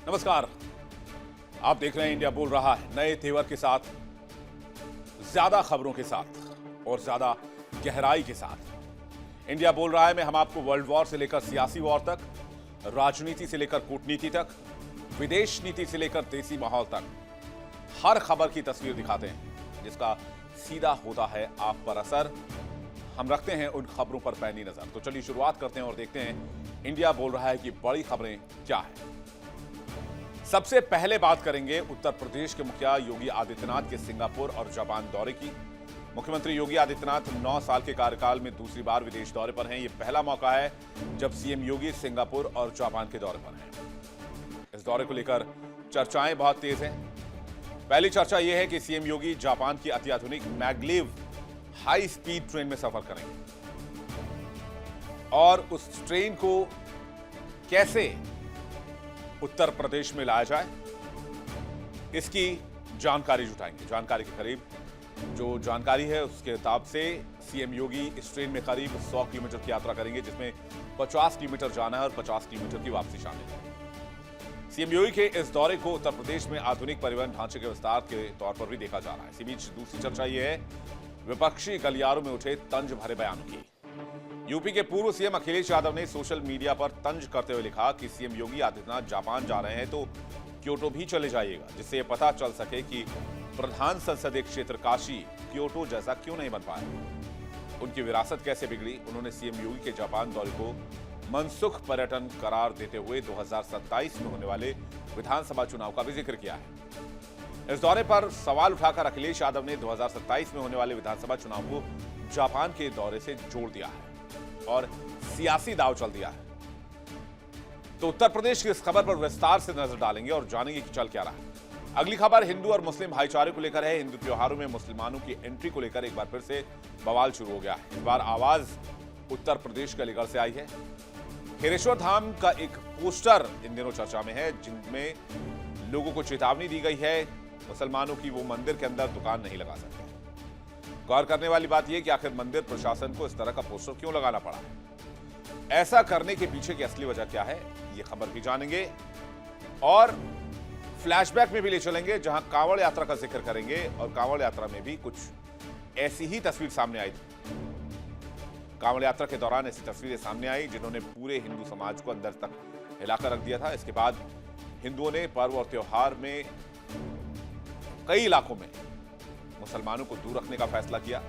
नमस्कार। आप देख रहे हैं इंडिया बोल रहा है, नए तेवर के साथ, ज्यादा खबरों के साथ और ज्यादा गहराई के साथ। इंडिया बोल रहा है में हम आपको वर्ल्ड वॉर से लेकर सियासी वॉर तक, राजनीति से लेकर कूटनीति तक, विदेश नीति से लेकर देसी माहौल तक हर खबर की तस्वीर दिखाते हैं जिसका सीधा होता है आप पर असर। हम रखते हैं उन खबरों पर पैनी नजर। तो चलिए शुरुआत करते हैं और देखते हैं इंडिया बोल रहा है कि बड़ी खबरें क्या है। सबसे पहले बात करेंगे उत्तर प्रदेश के मुखिया योगी आदित्यनाथ के सिंगापुर और जापान दौरे की। मुख्यमंत्री योगी आदित्यनाथ 9 साल के कार्यकाल में दूसरी बार विदेश दौरे पर हैं। यह पहला मौका है जब सीएम योगी सिंगापुर और जापान के दौरे पर हैं। इस दौरे को लेकर चर्चाएं बहुत तेज हैं। पहली चर्चा यह है कि सीएम योगी जापान की अत्याधुनिक मैग्लेव हाई स्पीड ट्रेन में सफर करेंगे और उस ट्रेन को कैसे उत्तर प्रदेश में लाया जाए, इसकी जानकारी जुटाएंगे। जानकारी के करीब जो जानकारी है उसके हिसाब से सीएम योगी इस ट्रेन में करीब 100 किलोमीटर की यात्रा करेंगे, जिसमें 50 किलोमीटर जाना है और 50 किलोमीटर की वापसी शामिल है। सीएम योगी के इस दौरे को उत्तर प्रदेश में आधुनिक परिवहन ढांचे के विस्तार के तौर पर भी देखा जा रहा है। इसी बीच दूसरी चर्चा यह है विपक्षी गलियारों में उठे तंज भरे बयान की। यूपी के पूर्व सीएम अखिलेश यादव ने सोशल मीडिया पर तंज करते हुए लिखा कि सीएम योगी आदित्यनाथ जापान जा रहे हैं तो क्योटो भी चले जाइएगा, जिससे यह पता चल सके कि प्रधान संसदीय क्षेत्र काशी क्योटो जैसा क्यों नहीं बन पाया। उनकी विरासत कैसे बिगड़ी। उन्होंने सीएम योगी के जापान दौरे को मनसुख पर्यटन करार देते हुए 2027 में होने वाले विधानसभा चुनाव का भी जिक्र किया है। इस दौरे पर सवाल उठाकर अखिलेश यादव ने 2027 में होने वाले विधानसभा चुनाव को जापान के दौरे से जोड़ दिया है और सियासी दांव चल दिया है। तो उत्तर प्रदेश की इस खबर पर विस्तार से नजर डालेंगे और जानेंगे कि चल क्या रहा है। अगली खबर हिंदू और मुस्लिम भाईचारे को लेकर है। हिंदू त्योहारों में मुसलमानों की एंट्री को लेकर एक बार फिर से बवाल शुरू हो गया है। इस बार आवाज उत्तर प्रदेश के अलीगढ़ से आई है। खैरेश्वर धाम का एक पोस्टर इन दिनों चर्चा में है, जिनमें लोगों को चेतावनी दी गई है मुसलमानों की वो मंदिर के अंदर दुकान नहीं लगा सकते। गौर करने वाली बात यह कि आखिर मंदिर प्रशासन को इस तरह का पोस्टर क्यों लगाना पड़ा है, ऐसा करने के पीछे की असली वजह क्या है, ये खबर भी जानेंगे और फ्लैशबैक में भी ले चलेंगे जहां कांवड़ यात्रा का जिक्र करेंगे। और कांवड़ यात्रा में भी कुछ ऐसी ही तस्वीर सामने आई थी। कांवड़ यात्रा के दौरान ऐसी तस्वीरें सामने आई जिन्होंने पूरे हिंदू समाज को अंदर तक हिलाकर रख दिया था। इसके बाद हिंदुओं ने पर्व और त्योहार में कई इलाकों में मुसलमानों को दूर रखने का फैसला किया।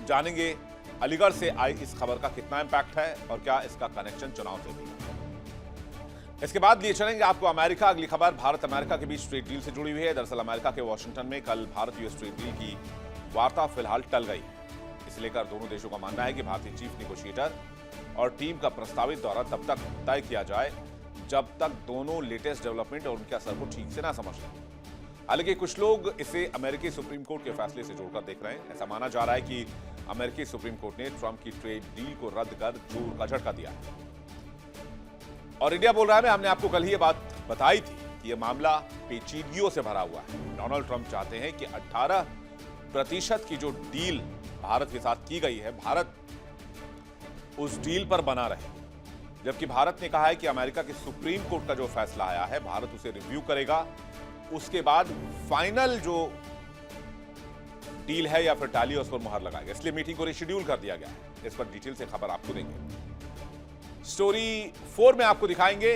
जानेंगे अलीगढ़ से आई इस खबर का कितना इंपैक्ट है और क्या इसका कनेक्शन चुनाव से भी। इसके बाद लिए चलेंगे आपको अमेरिका। अगली खबर भारत अमेरिका के बीच ट्रेड डील से जुड़ी हुई है। दरअसल अमेरिका के वॉशिंगटन में कल भारत यूएस ट्रेड डील की वार्ता फिलहाल टल गई है। इसे लेकर दोनों देशों का मानना है कि भारतीय चीफ नेगोशिएटर और टीम का प्रस्तावित दौरा तब तक तय किया जाए जब तक दोनों लेटेस्ट डेवलपमेंट और उनके असर को ठीक से ना समझ लें। हालांकि कुछ लोग इसे अमेरिकी सुप्रीम कोर्ट के फैसले से जोड़कर देख रहे हैं। ऐसा माना जा रहा है कि अमेरिकी सुप्रीम कोर्ट ने ट्रंप की ट्रेड डील को रद्द कर जोर का झटका दिया है। और इंडिया बोल रहा है, हमने आपको कल ही ये बात बताई थी कि यह मामला पेचीदगियों से भरा हुआ है। डोनाल्ड ट्रंप चाहते हैं कि 18% की जो डील भारत के साथ की गई है, भारत उस डील पर बना रहे, जबकि भारत ने कहा है कि अमेरिका के सुप्रीम कोर्ट का जो फैसला आया है भारत उसे रिव्यू करेगा, उसके बाद फाइनल जो डील है या फिर टाली उस पर मुहर लगाएगा। इसलिए मीटिंग को रिशेड्यूल कर दिया गया है। इस पर डिटेल से खबर आपको देंगे। स्टोरी 4 में आपको दिखाएंगे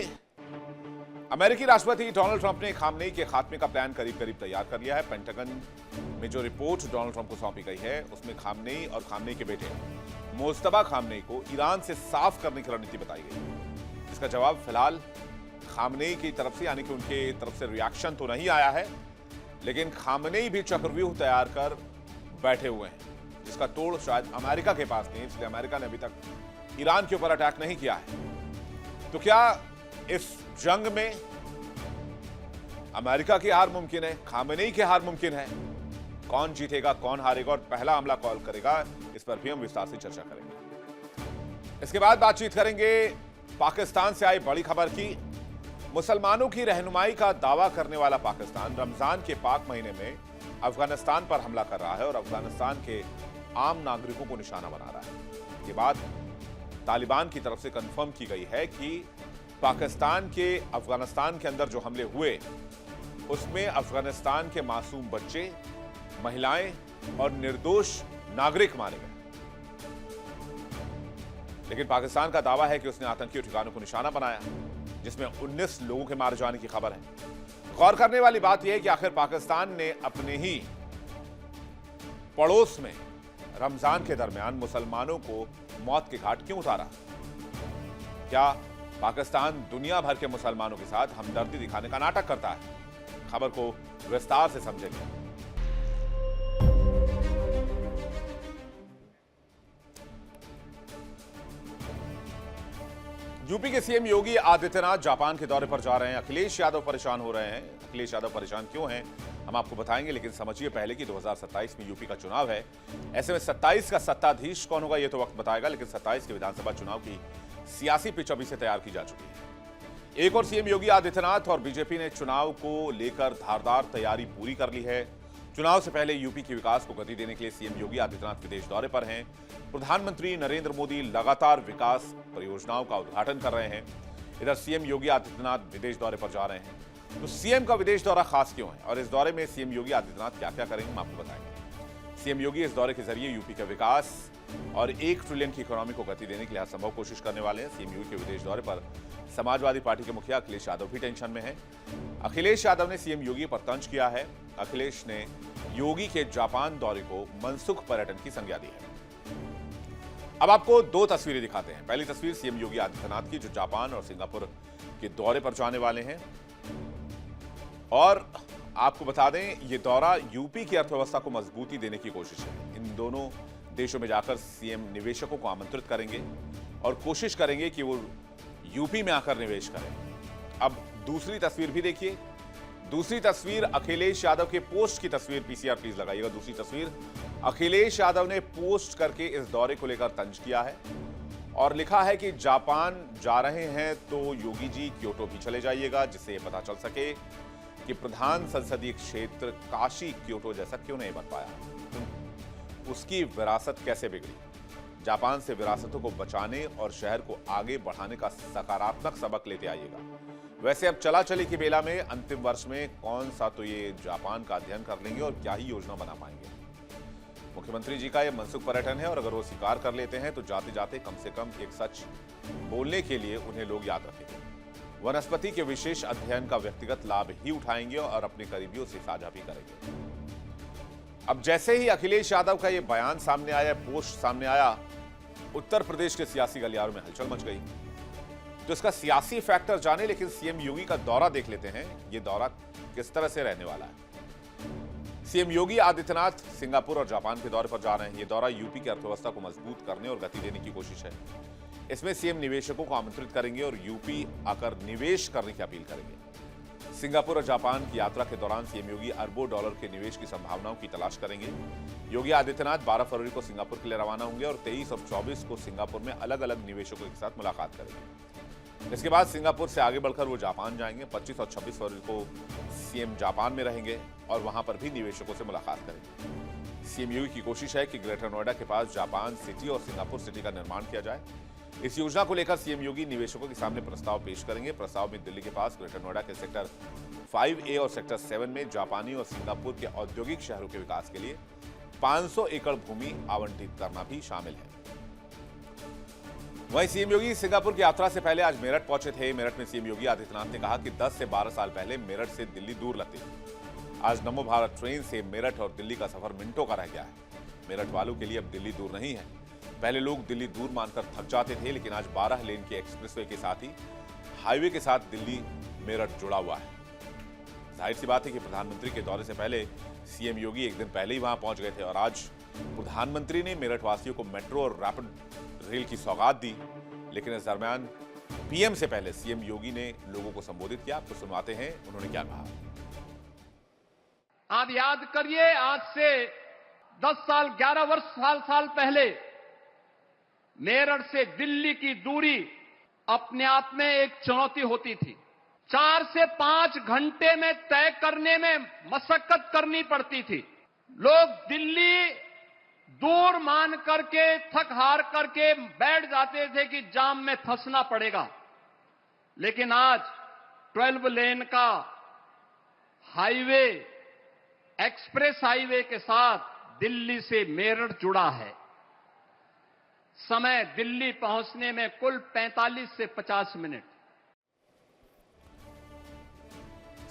अमेरिकी राष्ट्रपति डोनाल्ड ट्रंप ने खामनेई के खात्मे का प्लान करीब करीब तैयार कर लिया है। पेंटागन में जो रिपोर्ट डोनाल्ड ट्रंप को सौंपी गई है उसमें खामनेई और खामनेई के बेटे मोज्तबा खामनेई को ईरान से साफ करने की रणनीति बताई गई। इसका जवाब फिलहाल खामनेई की तरफ से यानी कि उनके तरफ से रिएक्शन तो नहीं आया है, लेकिन खामनेई भी चक्रव्यूह तैयार कर बैठे हुए हैं जिसका तोड़ शायद अमेरिका के पास नहीं, इसलिए अमेरिका ने अभी तक ईरान के ऊपर अटैक नहीं किया है। तो क्या इस जंग में अमेरिका की हार मुमकिन है, खामनेई की हार मुमकिन है? कौन जीतेगा, कौन हारेगा और पहला हमला कौन करेगा, इस पर भी हम विस्तार से चर्चा करेंगे। इसके बाद बातचीत करेंगे पाकिस्तान से आई बड़ी खबर की। मुसलमानों की रहनुमाई का दावा करने वाला पाकिस्तान रमजान के पाक महीने में अफगानिस्तान पर हमला कर रहा है और अफगानिस्तान के आम नागरिकों को निशाना बना रहा है। ये बात तालिबान की तरफ से कंफर्म की गई है कि पाकिस्तान के अफगानिस्तान के अंदर जो हमले हुए उसमें अफगानिस्तान के मासूम बच्चे, महिलाएं और निर्दोष नागरिक मारे गए। लेकिन पाकिस्तान का दावा है कि उसने आतंकी ठिकानों को निशाना बनाया, जिसमें 19 लोगों के मारे जाने की खबर है। गौर करने वाली बात यह है कि आखिर पाकिस्तान ने अपने ही पड़ोस में रमजान के दरमियान मुसलमानों को मौत के घाट क्यों उतारा? क्या पाकिस्तान दुनिया भर के मुसलमानों के साथ हमदर्दी दिखाने का नाटक करता है? खबर को विस्तार से समझेंगे। यूपी के सीएम योगी आदित्यनाथ जापान के दौरे पर जा रहे हैं। अखिलेश यादव परेशान हो रहे हैं। अखिलेश यादव परेशान क्यों हैं हम आपको बताएंगे, लेकिन समझिए पहले कि 2027 में यूपी का चुनाव है। ऐसे में 27 का सत्ताधीश कौन होगा यह तो वक्त बताएगा, लेकिन 27 के विधानसभा चुनाव की सियासी पिच अभी से तैयार की जा चुकी है। एक और सीएम योगी आदित्यनाथ और बीजेपी ने चुनाव को लेकर धारदार तैयारी पूरी कर ली है। चुनाव से पहले यूपी के विकास को गति देने के लिए सीएम योगी आदित्यनाथ विदेश दौरे पर हैं। प्रधानमंत्री नरेंद्र मोदी लगातार विकास परियोजनाओं का उद्घाटन कर रहे हैं। इधर सीएम योगी आदित्यनाथ विदेश दौरे पर जा रहे हैं। तो सीएम का विदेश दौरा खास क्यों है और इस दौरे में सीएम योगी आदित्यनाथ क्या क्या करेंगे हम आपको बताएंगे। सीएम योगी इस दौरे के जरिए यूपी के विकास और 1 ट्रिलियन की इकोनॉमी को गति देने के लिए हर संभव कोशिश करने वाले हैं। सीएम योगी के विदेश दौरे पर समाजवादी पार्टी के मुखिया अखिलेश यादव भी टेंशन में है। अखिलेश यादव ने सीएम योगी पर तंज किया है। अखिलेश ने योगी के जापान दौरे को मनसुख पर्यटन की संज्ञा दी है। अब आपको 2 तस्वीरें दिखाते हैं। पहली तस्वीर सीएम योगी आदित्यनाथ की, जो जापान और सिंगापुर के दौरे पर जाने वाले हैं। और आपको बता दें, यह दौरा यूपी की अर्थव्यवस्था को मजबूती देने की कोशिश है। इन दोनों देशों में जाकर सीएम निवेशकों को आमंत्रित करेंगे और कोशिश करेंगे कि वो यूपी में आकर निवेश करें। अब दूसरी तस्वीर भी देखिए। दूसरी तस्वीर अखिलेश यादव के पोस्ट की तस्वीर, पीसीआर प्लीज लगाइएगा। दूसरी तस्वीर अखिलेश यादव ने पोस्ट करके इस दौरे को लेकर तंज किया है और लिखा है कि जापान जा रहे हैं तो योगी जी क्योटो भी चले जाइएगा, जिससे यह पता चल सके कि प्रधान संसदीय क्षेत्र काशी क्योटो जैसा क्यों नहीं बन पाया, उसकी विरासत कैसे बिगड़ी। जापान से विरासतों को बचाने और शहर को आगे बढ़ाने का सकारात्मक सबक लेते आइएगा। वैसे अब चला चली की बेला में अंतिम वर्ष में कौन सा तो ये जापान का अध्ययन कर लेंगे और क्या ही योजना बना पाएंगे। मुख्यमंत्री जी का यह मनसुख पर्यटन है और अगर वो स्वीकार कर लेते हैं तो जाते जाते कम से कम एक सच बोलने के लिए उन्हें लोग याद रखेंगे। वनस्पति के विशेष अध्ययन का व्यक्तिगत लाभ ही उठाएंगे और अपने करीबियों से साझा भी करेंगे। अब जैसे ही अखिलेश यादव का यह बयान सामने आया, पोस्ट सामने आया, उत्तर प्रदेश के सियासी गलियारों में हलचल मच गई। तो इसका सियासी फैक्टर जाने, लेकिन सीएम योगी का दौरा देख लेते हैं। यह दौरा किस तरह से रहने वाला है। सीएम योगी आदित्यनाथ सिंगापुर और जापान के दौरे पर जा रहे हैं। यह दौरा यूपी की अर्थव्यवस्था को मजबूत करने और गति देने की कोशिश है। इसमें सीएम निवेशकों को आमंत्रित करेंगे और यूपी आकर निवेश करने की अपील करेंगे। सिंगापुर और जापान की यात्रा के दौरान सीएम योगी अरबों डॉलर के निवेश की संभावनाओं की तलाश करेंगे। योगी आदित्यनाथ 12 फरवरी को सिंगापुर के लिए रवाना होंगे और 23 और 24 को सिंगापुर में अलग अलग निवेशकों के साथ मुलाकात करेंगे। इसके बाद सिंगापुर से आगे बढ़कर वो जापान जाएंगे। 25 और 26 फरवरी को सीएम जापान में रहेंगे और वहां पर भी निवेशकों से मुलाकात करेंगे। सीएम योगी की कोशिश है कि ग्रेटर नोएडा के पास जापान सिटी और सिंगापुर सिटी का निर्माण किया जाए। इस योजना को लेकर सीएम योगी निवेशकों के सामने प्रस्ताव पेश करेंगे। प्रस्ताव में दिल्ली के पास ग्रेटर नोएडा के सेक्टर 5A और सेक्टर 7 में जापानी और सिंगापुर के औद्योगिक शहरों के विकास के लिए 500 एकड़ भूमि आवंटित करना भी शामिल है। वहीं सीएम योगी सिंगापुर की यात्रा से पहले आज मेरठ पहुंचे थे। मेरठ में सीएम योगी आदित्यनाथ ने कहा कि 10 से 12 साल पहले मेरठ से दिल्ली दूर लगती थी। आज नमो भारत ट्रेन से मेरठ और दिल्ली का सफर मिनटों का रह गया है। मेरठ वालों के लिए अब दिल्ली दूर नहीं है। पहले लोग दिल्ली दूर मानकर थक जाते थे, लेकिन आज 12 लेन के एक्सप्रेसवे के साथ ही हाईवे के साथ दिल्ली मेरठ जुड़ा हुआ है। जाहिर सी बात है कि प्रधानमंत्री के दौरे से पहले सीएम योगी एक दिन पहले ही वहां पहुंच गए थे और आज प्रधानमंत्री ने मेरठ वासियों को मेट्रो और रैपिड रेल की सौगात दी। लेकिन इस दरमियान पीएम से पहले सीएम योगी ने लोगों को संबोधित किया। आपको सुनवाते हैं उन्होंने क्या कहा। आप याद करिए, आज से 10 साल 11 वर्ष साल पहले मेरठ से दिल्ली की दूरी अपने आप में एक चुनौती होती थी। 4 से 5 घंटे में तय करने में मशक्कत करनी पड़ती थी। लोग दिल्ली दूर मान करके थक हार करके बैठ जाते थे कि जाम में फंसना पड़ेगा। लेकिन आज 12 लेन का हाईवे, एक्सप्रेस हाईवे के साथ दिल्ली से मेरठ जुड़ा है। समय दिल्ली पहुंचने में कुल 45 से 50 minute.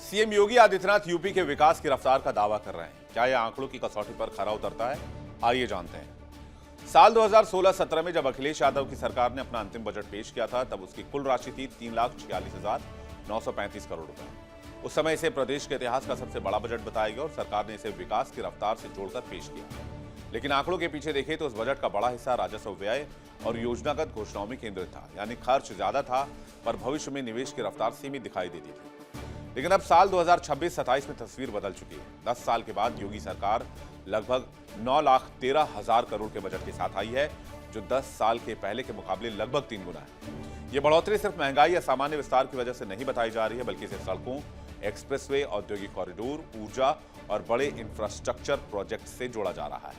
CM Yogi Adityanath UP के विकास की रफ्तार का दावा कर रहे हैं। क्या यह आंकड़ों की कसौटी पर खरा उतरता है? आइए जानते हैं। साल 2016-17 में जब अखिलेश यादव की सरकार ने अपना अंतिम बजट पेश किया था, तब उसकी कुल राशि थी 3,46,935 करोड़ रुपए। उस समय इसे प्रदेश के इतिहास का सबसे बड़ा बजट बताया गया और सरकार ने इसे विकास की रफ्तार से जोड़कर पेश किया। लेकिन आंकड़ों के पीछे देखें तो उस बजट का बड़ा हिस्सा राजस्व व्यय और योजनागत घोषणाओं में केंद्रित था, यानी खर्च ज्यादा था पर भविष्य में निवेश की रफ्तार सीमित दिखाई देती थी। लेकिन अब साल 2026-27 में तस्वीर बदल चुकी है। 10 साल के बाद योगी सरकार लगभग 9,13,000 करोड़ के बजट के साथ आई है, जो 10 साल के पहले के मुकाबले लगभग 3 गुना है। ये बढ़ोतरी सिर्फ महंगाई या सामान्य विस्तार की वजह से नहीं बताई जा रही है, बल्कि इसे सड़कों, एक्सप्रेसवे, औद्योगिक कॉरिडोर, ऊर्जा और बड़े इंफ्रास्ट्रक्चर प्रोजेक्ट से जोड़ा जा रहा है।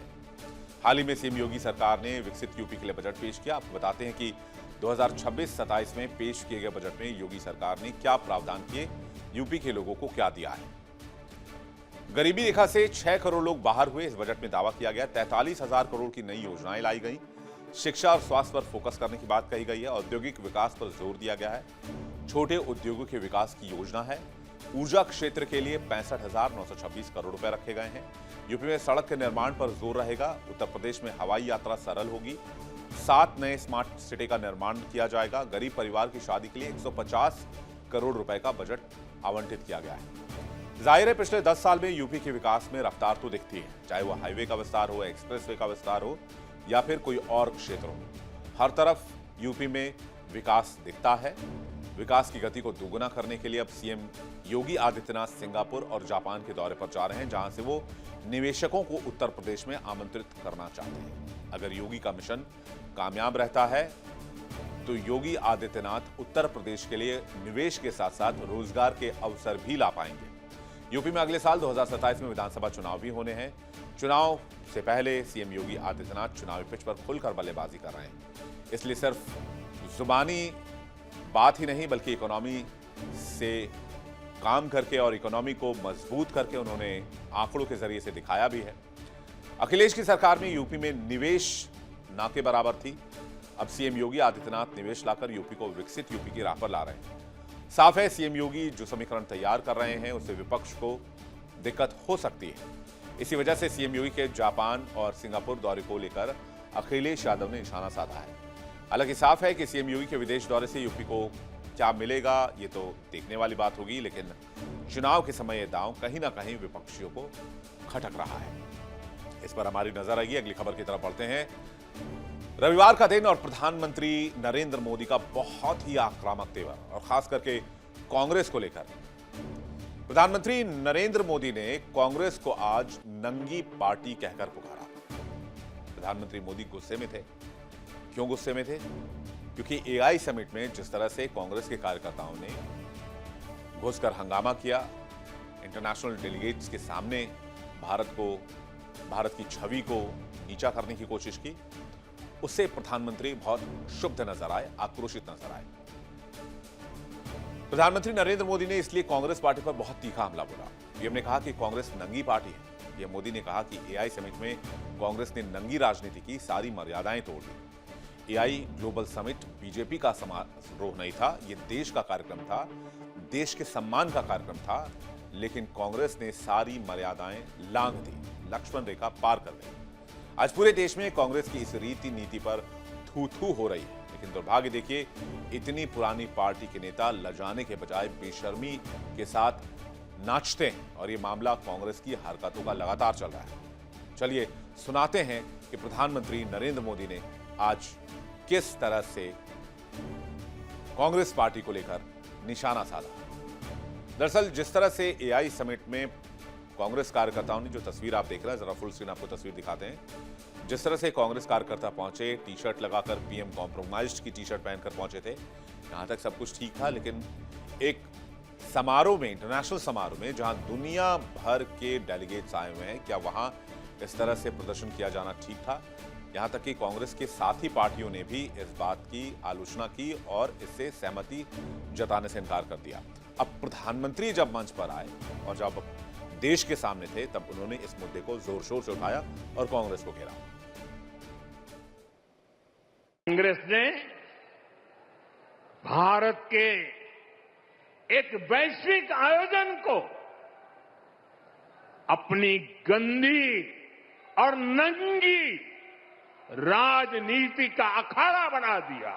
हाल ही में सीएम योगी सरकार ने विकसित यूपी के लिए बजट पेश किया। आपको बताते हैं कि 2026-27 में पेश किए गए बजट में योगी सरकार ने क्या प्रावधान किए, यूपी के लोगों को क्या दिया है। गरीबी रेखा से 6 करोड़ लोग बाहर हुए, इस बजट में दावा किया गया। 43,000 करोड़ की नई योजनाएं लाई गई। शिक्षा और स्वास्थ्य पर फोकस करने की बात कही गई है। औद्योगिक विकास पर जोर दिया गया है। छोटे उद्योगों के विकास की योजना है। ऊर्जा क्षेत्र के लिए 65,926 करोड़ रुपए रखे गए हैं। यूपी में सड़क के निर्माण पर जोर रहेगा। उत्तर प्रदेश में हवाई यात्रा सरल होगी। 7 नए स्मार्ट सिटी का निर्माण किया जाएगा। गरीब परिवार की शादी के लिए 150 करोड़ रुपए का बजट आवंटित किया गया है। जाहिर है पिछले 10 साल में यूपी के विकास में रफ्तार तो दिखती है, चाहे वो हाईवे का विस्तार हो, एक्सप्रेसवे का विस्तार हो या फिर कोई और क्षेत्र हो। हर तरफ यूपी में विकास दिखता है। विकास की गति को दोगुना करने के लिए अब सीएम योगी आदित्यनाथ सिंगापुर और जापान के दौरे पर जा रहे हैं, जहां से वो निवेशकों को उत्तर प्रदेश में आमंत्रित करना चाहते हैं। अगर योगी का मिशन कामयाब रहता है तो योगी आदित्यनाथ उत्तर प्रदेश के लिए निवेश के साथ साथ रोजगार के अवसर भी ला पाएंगे। यूपी में अगले साल 2027 में विधानसभा चुनाव भी होने हैं। चुनाव से पहले सीएम योगी आदित्यनाथ चुनावी पिच पर खुलकर बल्लेबाजी कर रहे हैं। इसलिए सिर्फ जुबानी बात ही नहीं, बल्कि इकोनॉमी से काम करके और इकोनॉमी को मजबूत करके उन्होंने आंकड़ों के जरिए से दिखाया भी है। अखिलेश की सरकार में यूपी में निवेश ना के बराबर थी। अब सीएम योगी आदित्यनाथ निवेश लाकर यूपी को विकसित यूपी की राह पर ला रहे हैं। साफ है सीएम योगी जो समीकरण तैयार कर रहे हैं उससे विपक्ष को दिक्कत हो सकती है। इसी वजह से सीएम योगी के जापान और सिंगापुर दौरे को लेकर अखिलेश यादव ने निशाना साधा है। हालांकि साफ है कि सीएम योगी के विदेश दौरे से यूपी को क्या मिलेगा ये तो देखने वाली बात होगी, लेकिन चुनाव के समय यह दांव कहीं ना कहीं विपक्षियों को खटक रहा है। इस पर हमारी नजर आएगी। अगली खबर की तरफ बढ़ते हैं। रविवार का दिन और प्रधानमंत्री नरेंद्र मोदी का बहुत ही आक्रामक तेवर, और खास करके कांग्रेस को लेकर। प्रधानमंत्री नरेंद्र मोदी ने कांग्रेस को आज नंगी पार्टी कहकर पुकारा। प्रधानमंत्री मोदी गुस्से में थे। क्यों गुस्से में थे? क्योंकि एआई समिट में जिस तरह से कांग्रेस के कार्यकर्ताओं ने घुसकर हंगामा किया, इंटरनेशनल डेलीगेट्स के सामने भारत की छवि को नीचा करने की कोशिश की, उससे प्रधानमंत्री बहुत क्षुब्ध नजर आए, आक्रोशित नजर आए। प्रधानमंत्री नरेंद्र मोदी ने इसलिए कांग्रेस पार्टी पर बहुत तीखा हमला बोला। पीएम ने कहा कि कांग्रेस नंगी पार्टी है। पीएम मोदी ने कहा कि एआई समिट में कांग्रेस ने नंगी राजनीति की, सारी मर्यादाएं तोड़ दी। एआई ग्लोबल समिट बीजेपी का समारोह नहीं था, यह देश का कार्यक्रम था, देश के सम्मान का कार्यक्रम था, लेकिन कांग्रेस ने सारी मर्यादाएं लांघ दी, लक्ष्मण रेखा पार कर गई। आज पूरे देश में कांग्रेस की इस रीति नीति पर थू थू हो रही है, लेकिन दुर्भाग्य देखिए इतनी पुरानी पार्टी के नेता लजाने के बजाय बेशर्मी के साथ नाचते हैं और ये मामला कांग्रेस की हरकतों का लगातार चल रहा है। चलिए सुनाते हैं कि प्रधानमंत्री नरेंद्र मोदी ने आज किस तरह से कांग्रेस पार्टी को लेकर निशाना साधा। दरअसल जिस तरह से एआई समिट में कांग्रेस कार्यकर्ताओं ने, जो तस्वीर आप देख रहे हैं, जरा फुल स्क्रीन आपको तस्वीर दिखाते हैं, जिस तरह से कांग्रेस कार्यकर्ता पहुंचे, टी शर्ट लगाकर, पीएम कॉम्प्रोमाइज्ड की टी शर्ट पहनकर पहुंचे थे, यहां तक सब कुछ ठीक था। लेकिन एक समारोह में, इंटरनेशनल समारोह में, जहां दुनिया भर के डेलीगेट्स आए हुए हैं, क्या वहां इस तरह से प्रदर्शन किया जाना ठीक था? यहां तक कि कांग्रेस के साथी पार्टियों ने भी इस बात की आलोचना की और इससे सहमति जताने से इनकार कर दिया। अब प्रधानमंत्री जब मंच पर आए और जब देश के सामने थे, तब उन्होंने इस मुद्दे को जोर शोर से उठाया और कांग्रेस को घेरा। कांग्रेस ने भारत के एक वैश्विक आयोजन को अपनी गंदी और नंगी राजनीति का अखाड़ा बना दिया।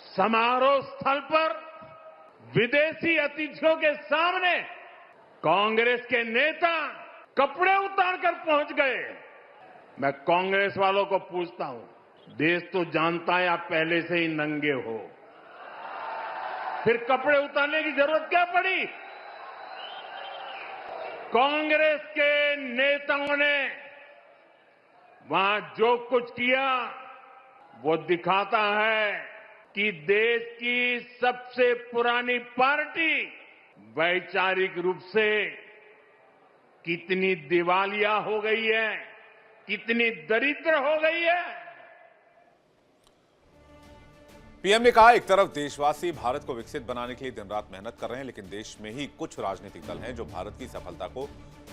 समारोह स्थल पर विदेशी अतिथियों के सामने कांग्रेस के नेता कपड़े उतारकर पहुंच गए। मैं कांग्रेस वालों को पूछता हूं, देश तो जानता है आप पहले से ही नंगे हो, फिर कपड़े उतारने की जरूरत क्या पड़ी? कांग्रेस के नेताओं ने वहां जो कुछ किया वो दिखाता है कि देश की सबसे पुरानी पार्टी वैचारिक रूप से कितनी दिवालिया हो गई है, कितनी दरिद्र हो गई है। पीएम ने कहा, एक तरफ देशवासी भारत को विकसित बनाने के लिए दिन रात मेहनत कर रहे हैं, लेकिन देश में ही कुछ राजनीतिक दल हैं जो भारत की सफलता को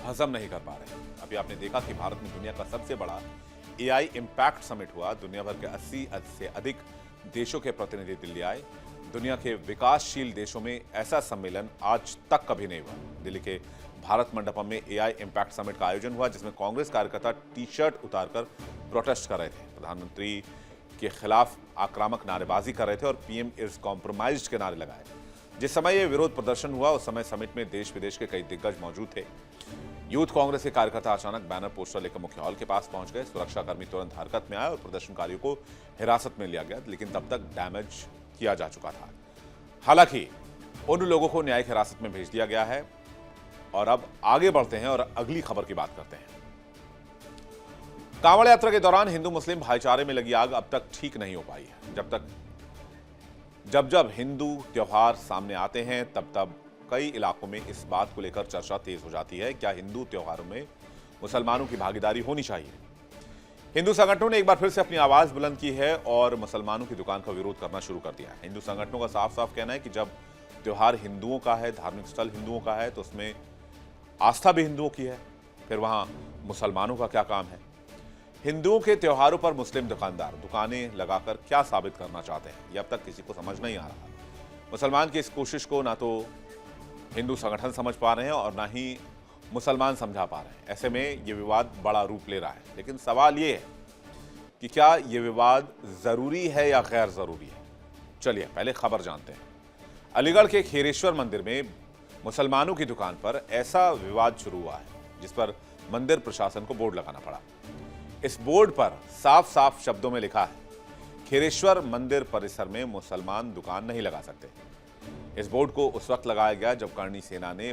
हजम नहीं कर पा रहे। अभी आपने देखा कि भारत में दुनिया का सबसे बड़ा एआई इम्पैक्ट समिट हुआ। दुनिया भर के 80 से अधिक देशों के प्रतिनिधि दिल्ली आए। दुनिया के विकासशील देशों में ऐसा सम्मेलन आज तक कभी नहीं हुआ। दिल्ली के भारत मंडपम में एआई इम्पैक्ट समिट का आयोजन हुआ, जिसमें कांग्रेस कार्यकर्ता टी शर्ट उतारकर प्रोटेस्ट कर रहे थे, प्रधानमंत्री के खिलाफ आक्रामक नारेबाजी कर रहे थे और पीएम इज कॉम्प्रोमाइज्ड के नारे लगाए। जिस समय यह विरोध प्रदर्शन हुआ, उस समय समिट में देश विदेश के कई दिग्गज मौजूद थे। यूथ कांग्रेस के कार्यकर्ता अचानक बैनर पोस्टर लेकर मुख्य हॉल के पास पहुंच गए। सुरक्षाकर्मी तुरंत हरकत में आए और प्रदर्शनकारियों को हिरासत में लिया गया, लेकिन तब तक डैमेज किया जा चुका था। हालांकि उन लोगों को न्यायिक हिरासत में भेज दिया गया है। और अब आगे बढ़ते हैं और अगली खबर की बात करते हैं। कांवड़ यात्रा के दौरान हिंदू मुस्लिम भाईचारे में लगी आग अब तक ठीक नहीं हो पाई है। जब हिंदू त्योहार सामने आते हैं, तब कई इलाकों में इस बात को लेकर चर्चा तेज हो जाती है, क्या हिंदू त्योहारों में मुसलमानों की भागीदारी होनी चाहिए। हिंदू संगठनों ने एक बार फिर से अपनी आवाज बुलंद की है और मुसलमानों की दुकान का विरोध करना शुरू कर दिया है। हिंदू संगठनों का साफ साफ कहना है कि जब त्योहार हिंदुओं का है, धार्मिक स्थल हिंदुओं का है, तो उसमें आस्था भी हिंदुओं की है, फिर वहां मुसलमानों का क्या काम है। हिंदुओं के त्योहारों पर मुस्लिम दुकानदार दुकानें लगाकर क्या साबित करना चाहते हैं, यह अब तक किसी को समझ नहीं आ रहा। मुसलमान की इस कोशिश को ना तो हिंदू संगठन समझ पा रहे हैं और ना ही मुसलमान समझा पा रहे हैं। ऐसे में यह विवाद बड़ा रूप ले रहा है। लेकिन सवाल यह है कि क्या यह विवाद जरूरी है या गैर जरूरी है। चलिए पहले खबर जानते हैं। अलीगढ़ के खेरेश्वर मंदिर में मुसलमानों की दुकान पर ऐसा विवाद शुरू हुआ है जिस पर मंदिर प्रशासन को बोर्ड लगाना पड़ा। इस बोर्ड पर साफ साफ शब्दों में लिखा है, खेरेश्वर मंदिर परिसर में मुसलमान दुकान नहीं लगा सकते। इस बोर्ड को उस वक्त लगाया गया जब करणी सेना ने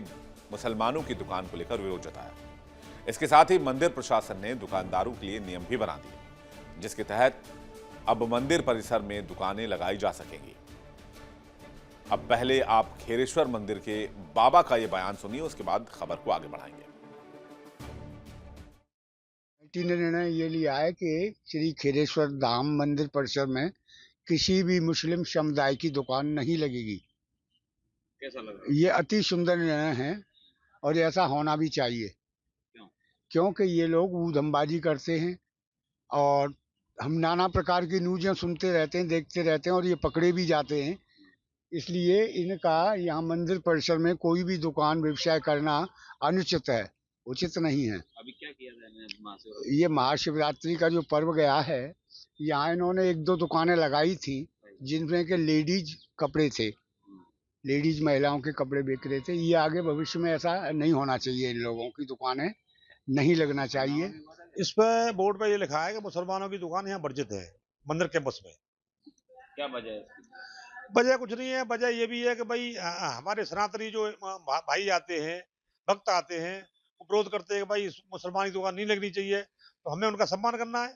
मुसलमानों की दुकान को लेकर विरोध जताया। इसके साथ ही मंदिर प्रशासन ने दुकानदारों के लिए नियम भी बना दिए, जिसके तहत अब मंदिर परिसर में दुकानें लगाई जा सकेंगी। अब पहले आप खेरेश्वर मंदिर के बाबा का यह बयान सुनिए, उसके बाद खबर को आगे बढ़ाएंगे। कमेटी ने निर्णय ये लिया है कि श्री खेरेश्वर धाम मंदिर परिसर में किसी भी मुस्लिम समुदाय की दुकान नहीं लगेगी। कैसा लग रहा है? ये अति सुंदर निर्णय है और ऐसा होना भी चाहिए। क्योंकि ये लोग ऊधमबाजी करते हैं और हम नाना प्रकार की न्यूज़ें सुनते रहते हैं, देखते रहते हैं और ये पकड़े भी जाते हैं। इसलिए इनका यहाँ मंदिर परिसर में कोई भी दुकान व्यवसाय करना अनुचित है, उचित नहीं है। अभी क्या किया जाए? ये महाशिवरात्रि का जो पर्व गया है, यहाँ इन्होंने 1-2 दुकानें लगाई थी जिनमें के लेडीज कपड़े थे, लेडीज महिलाओं के कपड़े बिक रहे थे। ये आगे भविष्य में ऐसा नहीं होना चाहिए, इन लोगों की दुकानें नहीं लगना चाहिए। इस पे बोर्ड पे ये लिखा है कि मुसलमानों की दुकान यहाँ वर्जित है मंदिर कैंपस में। क्या वजह है? वजह कुछ नहीं है, वजह ये भी है कि भाई हमारे सनातनी जो भाई आते हैं, भक्त आते हैं, वो विरोध करते हैं कि भाई मुसलमान की दुकान नहीं लगनी चाहिए, तो हमें उनका सम्मान करना है,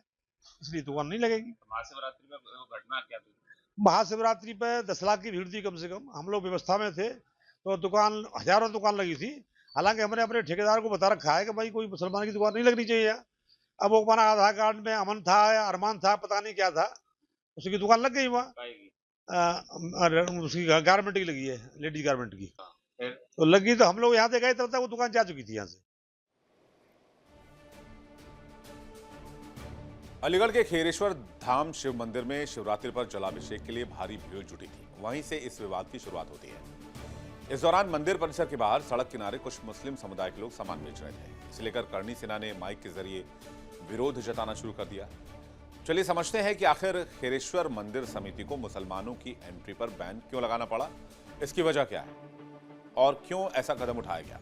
इसलिए दुकान नहीं लगेगी। महाशिवरात्रि में घटना क्या थी? महाशिवरात्रि पे 10 लाख की भीड़ थी कम से कम। हम लोग व्यवस्था में थे तो दुकान हजारों दुकान लगी थी। हालांकि हमने अपने ठेकेदार को बता रखा है कि भाई कोई मुसलमान की दुकान नहीं लगनी चाहिए। अब वो हमारा आधार कार्ड में अमन था या अरमान था, पता नहीं क्या था, उसकी दुकान लग गई वहाँ। पाएगी उसकी गारमेंट की लगी है, लेडीज गारमेंट की। फिर तो लगी तो हम लोग यहाँ से गए तब तक वो दुकान जा चुकी थी यहाँ से। अलीगढ़ के खेरेश्वर धाम शिव मंदिर में शिवरात्रि पर जलाभिषेक के लिए भारी भीड़ जुटी थी। वहीं से इस विवाद की शुरुआत होती है। इस दौरान मंदिर परिसर के बाहर सड़क किनारे कुछ मुस्लिम समुदाय के लोग सामान बेच रहे थे। इसे लेकर करणी सेना ने माइक के जरिए विरोध जताना शुरू कर दिया। चलिए समझते हैं कि आखिर खेरेश्वर मंदिर समिति को मुसलमानों की एंट्री पर बैन क्यों लगाना पड़ा, इसकी वजह क्या है और क्यों ऐसा कदम उठाया गया।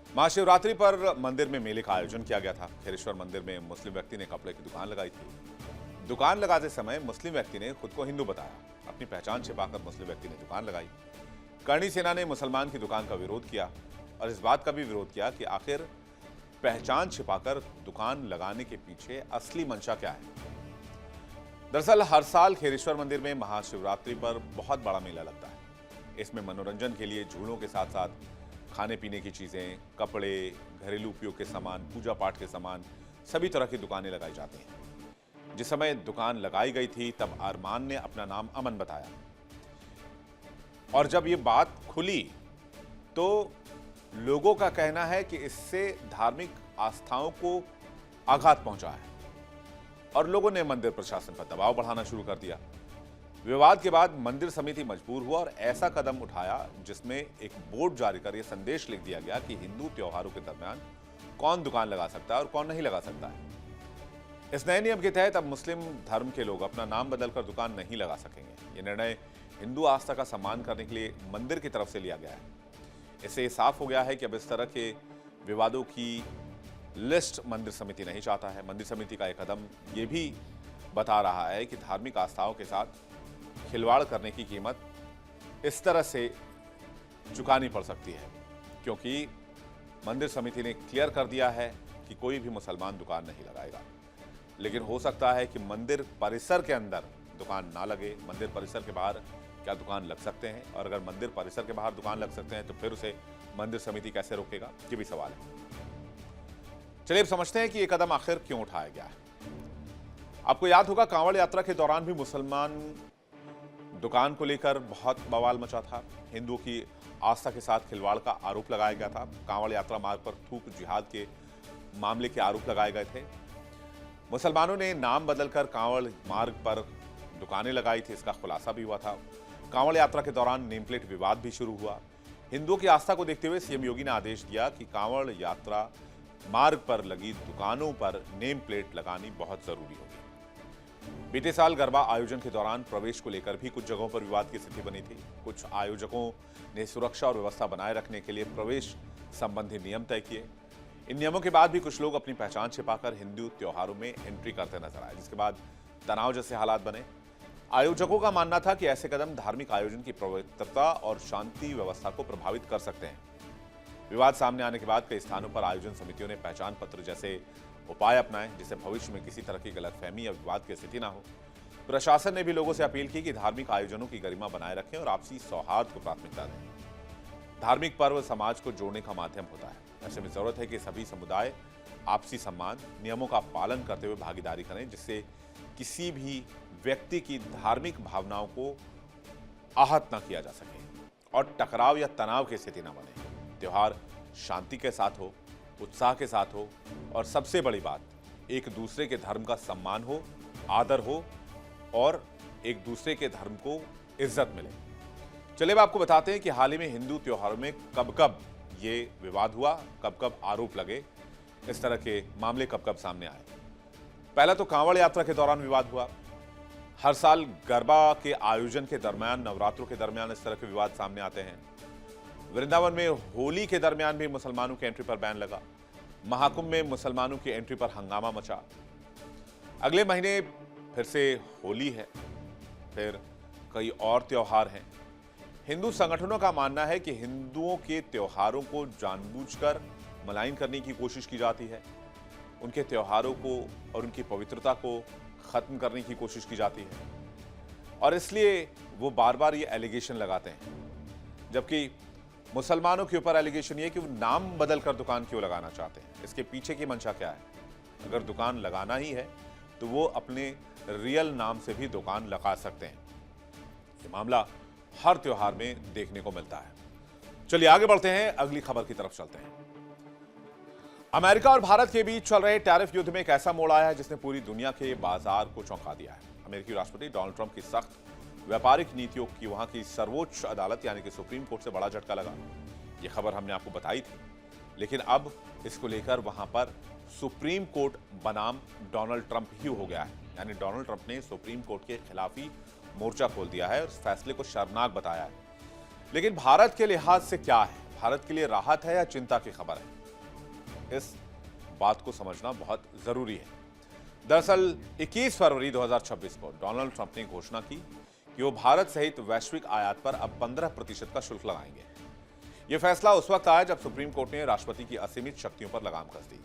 महाशिवरात्रि पर मंदिर में मेले का आयोजन किया गया था। खेरेश्वर मंदिर में मुस्लिम व्यक्ति ने कपड़े की दुकान लगाई थी। दुकान लगाते समय मुस्लिम व्यक्ति ने खुद को हिंदू बताया। अपनी पहचान छिपाकर मुस्लिम व्यक्ति ने दुकान लगाई। करणी सेना ने मुसलमान की दुकान का विरोध किया और इस बात का भी विरोध किया कि आखिर पहचान छिपाकर दुकान लगाने के पीछे असली मंशा क्या है। दरअसल हर साल खेरेश्वर मंदिर में महाशिवरात्रि पर बहुत बड़ा मेला लगता है। इसमें मनोरंजन के लिए झूलों के साथ साथ खाने पीने की चीजें, कपड़े, घरेलू उपयोग के सामान, पूजा पाठ के सामान, सभी तरह की दुकानें लगाई जाती हैं। जिस समय दुकान लगाई गई थी तब अरमान ने अपना नाम अमन बताया और जब ये बात खुली तो लोगों का कहना है कि इससे धार्मिक आस्थाओं को आघात पहुंचा है और लोगों ने मंदिर प्रशासन पर दबाव बढ़ाना शुरू कर दिया। विवाद के बाद मंदिर समिति मजबूर हुआ और ऐसा कदम उठाया जिसमें एक बोर्ड जारी कर यह संदेश लिख दिया गया कि हिंदू त्योहारों के दरमियान कौन दुकान लगा सकता है और कौन नहीं लगा सकता है। इस नए नियम के तहत अब मुस्लिम धर्म के लोग अपना नाम बदलकर दुकान नहीं लगा सकेंगे। यह निर्णय हिंदू आस्था का सम्मान करने के लिए मंदिर की तरफ से लिया गया है। इससे साफ हो गया है कि अब इस तरह के विवादों की लिस्ट मंदिर समिति नहीं चाहता है। मंदिर समिति का यह कदम ये भी बता रहा है कि धार्मिक आस्थाओं के साथ खिलवाड़ करने की कीमत इस तरह से चुकानी पड़ सकती है, क्योंकि मंदिर समिति ने क्लियर कर दिया है कि कोई भी मुसलमान दुकान नहीं लगाएगा। लेकिन हो सकता है कि मंदिर परिसर के अंदर दुकान ना लगे। मंदिर परिसर के बाहर क्या दुकान लग सकते हैं, और अगर मंदिर परिसर के बाहर दुकान लग सकते हैं तो फिर उसे मंदिर समिति कैसे रोकेगा, ये भी सवाल है। चलिए अब समझते हैं कि ये कदम आखिर क्यों उठाया गया है। आपको याद होगा कांवड़ यात्रा के दौरान भी मुसलमान दुकान को लेकर बहुत बवाल मचा था। हिंदुओं की आस्था के साथ खिलवाड़ का आरोप लगाया गया था। कांवड़ यात्रा मार्ग पर थूक जिहाद के मामले के आरोप लगाए गए थे। मुसलमानों ने नाम बदलकर कांवड़ मार्ग पर दुकानें लगाई थी, इसका खुलासा भी हुआ था। कांवड़ यात्रा के दौरान नेम प्लेट विवाद भी शुरू हुआ। हिंदुओं की आस्था को देखते हुए सीएम योगी ने आदेश दिया कि कांवड़ यात्रा मार्ग पर लगी दुकानों पर नेम प्लेट लगानी बहुत जरूरी होगी। बीते साल गरबा आयोजन के दौरान प्रवेश को लेकर भी कुछ जगहों पर विवाद की स्थिति बनी थी। कुछ आयोजकों ने सुरक्षा और व्यवस्था बनाए रखने के लिए प्रवेश संबंधी नियम तय किए। इन नियमों के बाद भी कुछ लोग अपनी पहचान छिपाकर हिंदू त्योहारों में एंट्री करते नजर आए, जिसके बाद तनाव जैसे हालात बने। आयोजकों का मानना था कि ऐसे कदम धार्मिक आयोजन की पवित्रता और शांति व्यवस्था को प्रभावित कर सकते हैं। विवाद सामने आने के बाद कई स्थानों पर आयोजन समितियों ने पहचान पत्र जैसे उपाय अपनाए, जिससे भविष्य में किसी तरह की गलतफहमी या विवाद की स्थिति न हो। प्रशासन ने भी लोगों से अपील की कि धार्मिक आयोजनों की गरिमा बनाए रखें और आपसी सौहार्द को प्राथमिकता दें। धार्मिक पर्व समाज को जोड़ने का माध्यम होता है। ऐसे में जरूरत है कि सभी समुदाय आपसी सम्मान, नियमों का पालन करते हुए भागीदारी करें, जिससे किसी भी व्यक्ति की धार्मिक भावनाओं को आहत न किया जा सके और टकराव या तनाव की स्थिति न बने। त्योहार शांति के साथ हो, उत्साह के साथ हो और सबसे बड़ी बात, एक दूसरे के धर्म का सम्मान हो, आदर हो और एक दूसरे के धर्म को इज्जत मिले। चलिए अब आपको बताते हैं कि हाल ही में हिंदू त्योहारों में कब कब ये विवाद हुआ, कब कब आरोप लगे, इस तरह के मामले कब कब सामने आए। पहला तो कांवड़ यात्रा के दौरान विवाद हुआ। हर साल गरबा के आयोजन के दरमियान, नवरात्रों के दरमियान इस तरह के विवाद सामने आते हैं। वृंदावन में होली के दरमियान भी मुसलमानों की एंट्री पर बैन लगा। महाकुंभ में मुसलमानों की एंट्री पर हंगामा मचा। अगले महीने फिर से होली है, फिर कई और त्योहार हैं। हिंदू संगठनों का मानना है कि हिंदुओं के त्योहारों को जानबूझकर मलाइन करने की कोशिश की जाती है, उनके त्योहारों को और उनकी पवित्रता को खत्म करने की कोशिश की जाती है, और इसलिए वो बार बार ये एलिगेशन लगाते हैं। जबकि मुसलमानों के ऊपर एलिगेशन ये कि वो नाम बदलकर दुकान क्यों लगाना चाहते हैं, इसके पीछे की मंशा क्या है। अगर दुकान लगाना ही है तो वो अपने रियल नाम से भी दुकान लगा सकते हैं। ये मामला हर त्योहार में देखने को मिलता है। चलिए आगे बढ़ते हैं, अगली खबर की तरफ चलते हैं। अमेरिका और भारत के बीच चल रहे टैरिफ युद्ध में एक ऐसा मोड़ आया है जिसने पूरी दुनिया के बाजार को चौंका दिया है। अमेरिकी राष्ट्रपति डोनाल्ड ट्रंप की सख्त व्यापारिक नीतियों की वहां की सर्वोच्च अदालत यानी कि सुप्रीम कोर्ट से बड़ा झटका लगा। यह खबर हमने आपको बताई थी, लेकिन अब इसको लेकर वहां पर सुप्रीम कोर्ट बनाम डोनाल्ड ट्रंप ही हो गया है। यानी डोनाल्ड ट्रंप ने सुप्रीम कोर्ट के खिलाफ ही मोर्चा खोल दिया है और इस फैसले को शर्मनाक बताया है। लेकिन भारत के लिहाज से क्या है, भारत के लिए राहत है या चिंता की खबर है, इस बात को समझना बहुत जरूरी है। दरअसल 21 फरवरी 2026 को डोनाल्ड ट्रंप ने घोषणा की कि वो भारत सहित वैश्विक आयात पर अब 15% का शुल्क लगाएंगे। यह फैसला उस वक्त आया जब सुप्रीम कोर्ट ने राष्ट्रपति की असीमित शक्तियों पर लगाम कस दी।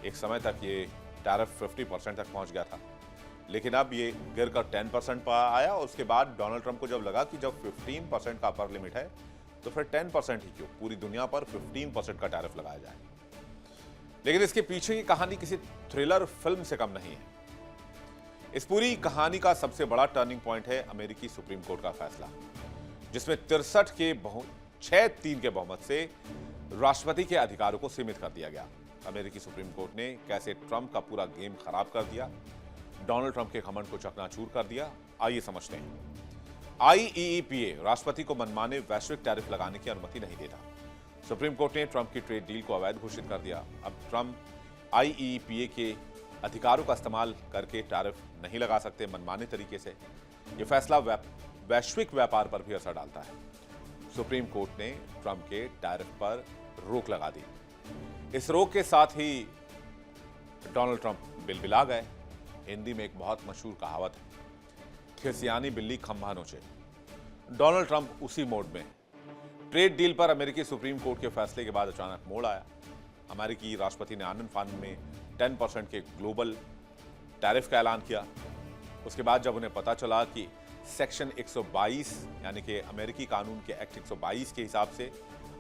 एक समय तक ये टैरिफ 50% तक पहुंच गया था, लेकिन अब ये गिरकर 10% पर आया। और उसके बाद डोनाल्ड ट्रंप को जब लगा कि जब 15% का अपर लिमिट है तो फिर 10% ही क्यों, पूरी दुनिया पर 15% का टैरिफ लगाया जाए। लेकिन इसके पीछे की कहानी किसी थ्रिलर फिल्म से कम नहीं है। इस पूरी कहानी का सबसे बड़ा टर्निंग पॉइंट है अमेरिकी सुप्रीम कोर्ट का फैसला, जिसमें 6-3 के बहुमत से राष्ट्रपति के अधिकारों को सीमित कर दिया गया। अमेरिकी सुप्रीम कोर्ट ने कैसे ट्रंप का पूरा गेम खराब कर दिया, डोनाल्ड ट्रंप के घमंड को चकनाचूर कर दिया, आइए समझते हैं। IEEPA राष्ट्रपति को मनमाने वैश्विक टैरिफ लगाने की अनुमति नहीं देता। सुप्रीम कोर्ट ने ट्रंप की ट्रेड डील को अवैध घोषित कर दिया। अब ट्रंप IEEPA के अधिकारों का इस्तेमाल करके टैरिफ नहीं लगा सकते मनमाने तरीके से। यह फैसला वैश्विक व्यापार पर भी असर डालता है। सुप्रीम कोर्ट ने ट्रंप के टैरिफ पर रोक लगा दी। इस रोक के साथ ही डोनाल्ड ट्रंप बिलबिला गए। हिंदी में एक बहुत मशहूर कहावत है, खिसियानी बिल्ली खंभा नोचे। डोनाल्ड ट्रंप उसी मोड में। ट्रेड डील पर अमेरिकी सुप्रीम कोर्ट के फैसले के बाद अचानक मोड़ आया। अमेरिकी राष्ट्रपति ने आनन फानन में 10% के ग्लोबल टैरिफ का ऐलान किया। उसके बाद जब उन्हें पता चला कि सेक्शन 122 यानी कि अमेरिकी कानून के एक्ट 122 के हिसाब से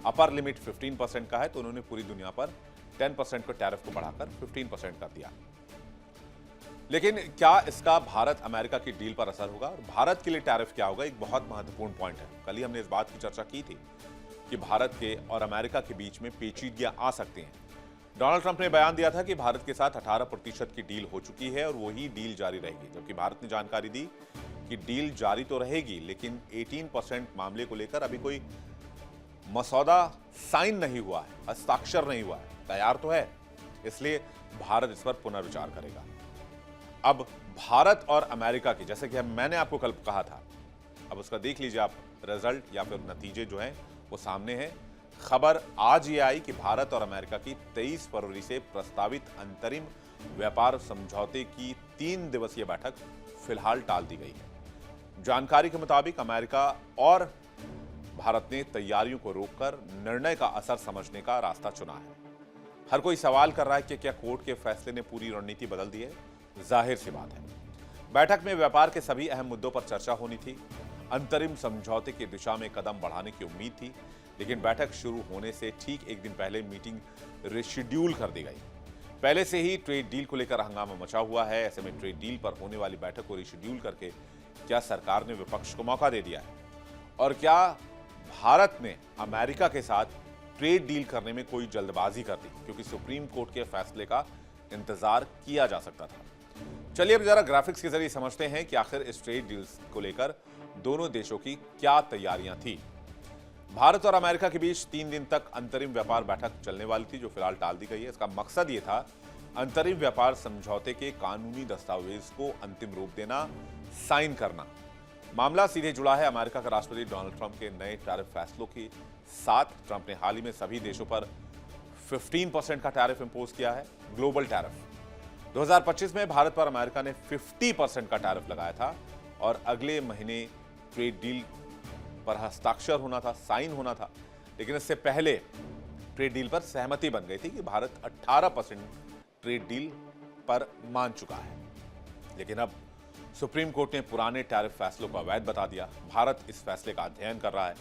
अपर लिमिट 15% का है, तो उन्होंने पूरी दुनिया पर 10% के टैरिफ को बढ़ाकर 15% कर दिया। लेकिन क्या इसका भारत अमेरिका की डील पर असर होगा और भारत के लिए टैरिफ क्या होगा, एक बहुत महत्वपूर्ण पॉइंट है। कल ही हमने इस बात की चर्चा की थी कि भारत के और अमेरिका के बीच में पेचीदगियां आ सकती हैं। डोनाल्ड ट्रंप ने बयान दिया था कि भारत के साथ 18% की डील हो चुकी है और वही डील जारी रहेगी, जबकि भारत ने जानकारी दी कि डील जारी तो रहेगी लेकिन 18% मामले को लेकर अभी कोई मसौदा साइन नहीं हुआ है, हस्ताक्षर नहीं हुआ है, तैयार तो है, इसलिए भारत इस पर पुनर्विचार करेगा। अब भारत और अमेरिका की, जैसे कि मैंने आपको कल कहा था, अब उसका देख लीजिए आप रिजल्ट या फिर नतीजे जो हैं वो सामने हैं। खबर आज ये आई कि भारत और अमेरिका की 23 फरवरी से प्रस्तावित अंतरिम व्यापार समझौते की 3 दिवसीय बैठक फिलहाल टाल दी गई है। जानकारी के मुताबिक अमेरिका और भारत ने तैयारियों को रोककर निर्णय का असर समझने का रास्ता चुना है। हर कोई सवाल कर रहा है कि क्या कोर्ट के फैसले ने पूरी रणनीति बदल दी है? जाहिर सी बात है। बैठक में व्यापार के सभी अहम मुद्दों पर चर्चा होनी थी। अंतरिम समझौते की दिशा में कदम बढ़ाने की उम्मीद थी, लेकिन बैठक शुरू होने से ठीक एक दिन पहले मीटिंग रिशेड्यूल कर दी गई। पहले से ही ट्रेड डील को लेकर हंगामा मचा हुआ है। ऐसे में ट्रेड डील पर होने वाली बैठक को रिशेड्यूल करके क्या सरकार ने विपक्ष को मौका दे दिया है? और क्या भारत ने अमेरिका के साथ ट्रेड डील करने में कोई जल्दबाजी कर दी, क्योंकि सुप्रीम कोर्ट के फैसले का इंतजार किया जा सकता था? चलिए अब जरा ग्राफिक्स के जरिए समझते हैं कि आखिर इस ट्रेड डील्स को लेकर दोनों देशों की क्या तैयारियां थी। भारत और अमेरिका के बीच 3 दिन तक अंतरिम व्यापार बैठक चलने वाली थी, जो फिलहाल टाल दी गई है। इसका मकसद ये था अंतरिम व्यापार समझौते के कानूनी दस्तावेज को अंतिम रूप देना, साइन करना। मामला सीधे जुड़ा है अमेरिका का राष्ट्रपति डोनाल्ड ट्रंप के नए टैरिफ फैसलों के साथ। ट्रंप ने हाल ही में सभी देशों पर 15% का टैरिफ इंपोज किया है, ग्लोबल टैरिफ। 2025 में भारत पर अमेरिका ने 50% का टैरिफ लगाया था और अगले महीने ट्रेड डील पर हस्ताक्षर होना था, साइन होना था। लेकिन इससे पहले ट्रेड डील पर सहमति बन गई थी कि भारत 18% ट्रेड डील पर मान चुका है। लेकिन अब सुप्रीम कोर्ट ने पुराने टैरिफ फैसलों को अवैध बता दिया। भारत इस फैसले का अध्ययन कर रहा है।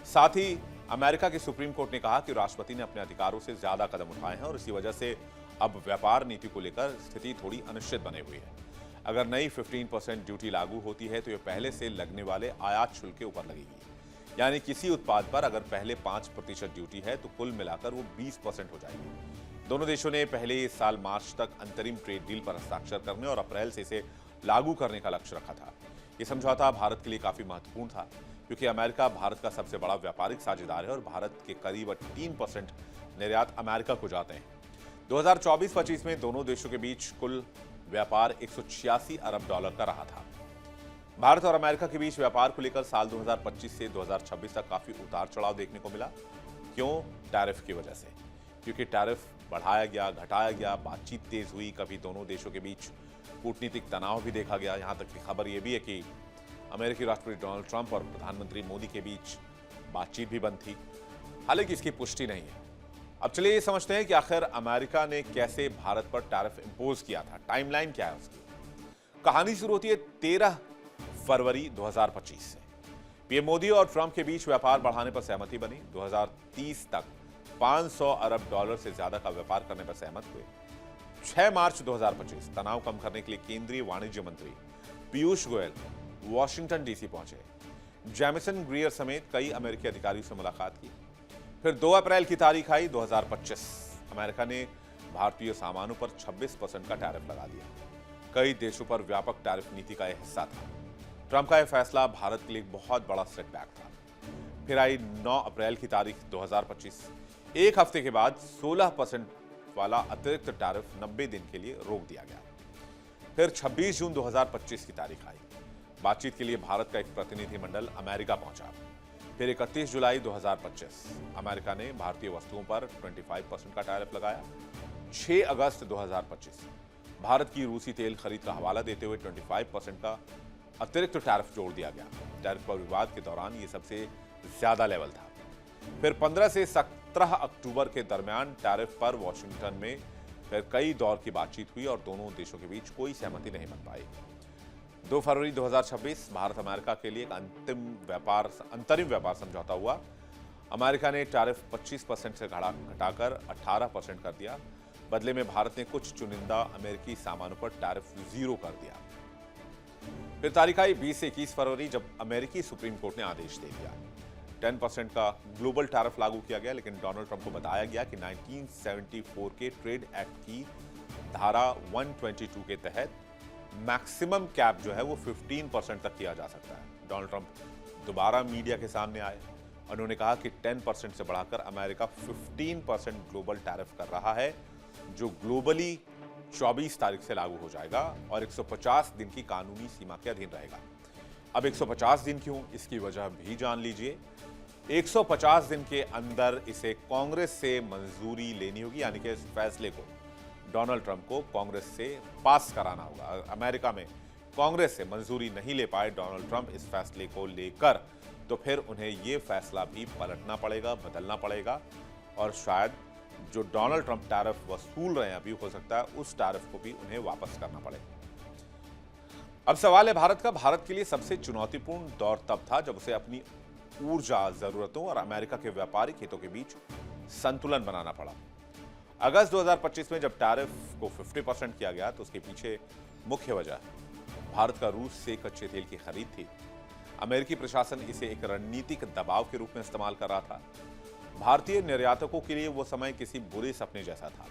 साथ ही अमेरिका की सुप्रीम कोर्ट ने कहा कि राष्ट्रपति ने अपने अधिकारों से ज्यादा कदम उठाए हैं और इसी वजह से अब व्यापार नीति को लेकर स्थिति थोड़ी अनिश्चित बनी हुई है। अगर नई 15% ड्यूटी लागू होती है तो यह पहले से लगने वाले आयात शुल्क के ऊपर लगेगी। यानी किसी उत्पाद पर अगर पहले 5% ड्यूटी है तो कुल मिलाकर वो 20% हो जाएगी। दोनों देशों ने पहले इस साल मार्च तक अंतरिम ट्रेड डील पर हस्ताक्षर करने और अप्रैल से इसे लागू करने का लक्ष्य रखा था। ये समझौता भारत के लिए काफी महत्वपूर्ण था क्योंकि अमेरिका भारत का सबसे बड़ा व्यापारिक साझेदार है और भारत के करीब 3% निर्यात अमेरिका को जाते हैं। 2024-25 में दोनों देशों के बीच कुल व्यापार 186 अरब डॉलर का रहा था। भारत और अमेरिका के बीच व्यापार को लेकर साल 2025 से 2026 तक काफी उतार चढ़ाव देखने को मिला। क्यों? टैरिफ की वजह से। क्योंकि टैरिफ बढ़ाया गया, घटाया गया, बातचीत तेज हुई, कभी दोनों देशों के बीच कूटनीतिक तनाव भी देखा गया। यहां तक की खबर यह भी है कि अमेरिकी राष्ट्रपति डोनाल्ड ट्रंप और प्रधानमंत्री मोदी के बीच बातचीत भी बंद थी। हालांकि इसकी पुष्टि नहीं है। अब चलिए ये समझते हैं कि आखिर अमेरिका ने कैसे भारत पर टैरिफ इंपोज किया था। टाइमलाइन क्या है उसकी? कहानी शुरू होती है 13 फरवरी 2025 से। पीएम मोदी और ट्रंप के बीच व्यापार बढ़ाने पर सहमति बनी। 2030 तक 500 अरब डॉलर से ज्यादा का व्यापार करने पर सहमत हुए। 6 मार्च 2025 तनाव कम करने के लिए केंद्रीय वाणिज्य मंत्री पीयूष गोयल वॉशिंगटन डीसी पहुंचे। जैमिसन ग्रियर समेत कई अमेरिकी अधिकारियों से मुलाकात की। फिर 2 अप्रैल की तारीख आई 2025। अमेरिका ने भारतीय सामानों पर 26% का टैरिफ लगा दिया। कई देशों पर व्यापक टैरिफ नीति का यह हिस्सा था। ट्रंप का यह फैसला भारत के लिए बहुत बड़ा सेटबैक था। फिर आई 9 अप्रैल की तारीख 2025। एक हफ्ते के बाद 16% वाला अतिरिक्त टैरिफ 90 दिन के लिए रोक दिया गया। फिर 26 जून 2025 की तारीख आई। बातचीत के लिए भारत का एक प्रतिनिधिमंडल अमेरिका पहुंचा। फिर 31 जुलाई 2025 अमेरिका ने भारतीय वस्तुओं पर 25% का टैरिफ लगाया। 6 अगस्त 2025 भारत की रूसी तेल खरीद का हवाला देते हुए 25% का अतिरिक्त टैरिफ जोड़ दिया गया। टैरिफ पर विवाद के दौरान यह सबसे ज्यादा लेवल था। फिर 15 से 17 अक्टूबर के दरमियान टैरिफ पर वॉशिंगटन में फिर कई दौर की बातचीत हुई और दोनों देशों के बीच कोई सहमति नहीं बन पाई। 2 फरवरी 2026 भारत अमेरिका के लिए एक अंतरिम व्यापार समझौता हुआ। अमेरिका ने टैरिफ 25% से घटाकर 18% कर दिया। बदले में भारत ने कुछ चुनिंदा अमेरिकी सामानों पर टैरिफ 0 कर दिया। फिर तारीख आई 20 से 21 फरवरी जब अमेरिकी सुप्रीम कोर्ट ने आदेश दे दिया। 10% का ग्लोबल टैरिफ लागू किया गया, लेकिन डोनाल्ड ट्रंप को बताया गया कि 1974 के ट्रेड एक्ट की धारा 122 के तहत मैक्सिमम कैप जो है वो 15% तक किया जा सकता है। डोनाल्ड ट्रंप दोबारा मीडिया के सामने आए। उन्होंने कहा कि 10% से बढ़ाकर अमेरिका 15% ग्लोबल टैरिफ कर रहा है, जो ग्लोबली 24 तारीख से लागू हो जाएगा और 150 दिन की कानूनी सीमा के अधीन रहेगा। अब 150 दिन क्यों, इसकी वजह भी जान लीजिए। 150 दिन के अंदर इसे कांग्रेस से मंजूरी लेनी होगी, यानी कि इस फैसले को डोनाल्ड ट्रंप को कांग्रेस से पास कराना होगा। अमेरिका में कांग्रेस से मंजूरी नहीं ले पाए डोनाल्ड ट्रंप इस फैसले को लेकर, तो फिर उन्हें यह फैसला भी पलटना पड़ेगा, बदलना पड़ेगा और शायद जो डोनाल्ड ट्रंप टैरिफ वसूल रहे हैं अभी, हो सकता है उस टैरिफ को भी उन्हें वापस करना पड़े। अब सवाल है भारत का। भारत के लिए सबसे चुनौतीपूर्ण दौर तब था जब उसे अपनी ऊर्जा जरूरतों और अमेरिका के व्यापारिक हितों के बीच संतुलन बनाना पड़ा। अगस्त 2025 में जब टैरिफ को 50% किया गया तो उसके पीछे मुख्य वजह भारत का रूस से कच्चे तेल की खरीद थी। अमेरिकी प्रशासन इसे एक रणनीतिक दबाव के रूप में इस्तेमाल कर रहा था। भारतीय निर्यातकों के लिए वो समय किसी बुरे सपने जैसा था।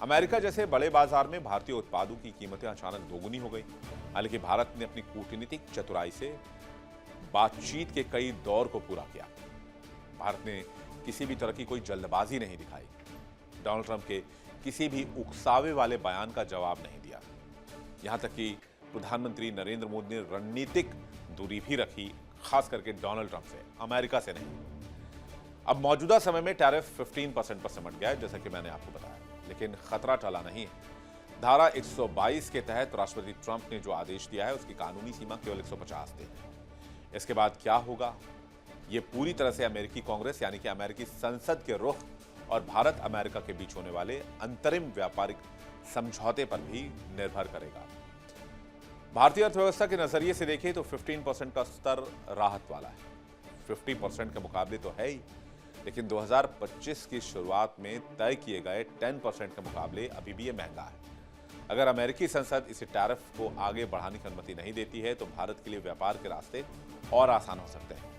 अमेरिका जैसे बड़े बाजार में भारतीय उत्पादों की कीमतें अचानक दोगुनी हो गई। हालांकि भारत ने अपनी कूटनीतिक चतुराई से बातचीत के कई दौर को पूरा किया। भारत ने किसी भी तरह की कोई जल्दबाजी नहीं दिखाई। डोनाल्ड ट्रंप के किसी भी उकसावे वाले बयान का जवाब नहीं दिया। यहां तक कि प्रधानमंत्री नरेंद्र मोदी ने रणनीतिक दूरी भी रखी, खास करके डोनाल्ड ट्रंप से, अमेरिका से नहीं। अब मौजूदा समय में टैरिफ 15% पर सिमट गया है, जैसा कि मैंने आपको बताया, लेकिन खतरा टला नहीं है। धारा 122 के तहत राष्ट्रपति ट्रंप ने जो आदेश दिया है उसकी कानूनी सीमा केवल 150 दिन है। इसके बाद क्या होगा, यह पूरी तरह से अमेरिकी कांग्रेस यानी कि अमेरिकी संसद के रुख और भारत अमेरिका के बीच होने वाले अंतरिम व्यापारिक समझौते पर भी निर्भर करेगा। भारतीय अर्थव्यवस्था के नजरिए से देखें तो 15% का स्तर राहत वाला है। 50% के मुकाबले तो है ही, लेकिन 2025 की शुरुआत में तय किए गए 10% के मुकाबले अभी भी ये महंगा है। अगर अमेरिकी संसद इस टैरिफ को आगे बढ़ाने की अनुमति नहीं देती है तो भारत के लिए व्यापार के रास्ते और आसान हो सकते हैं।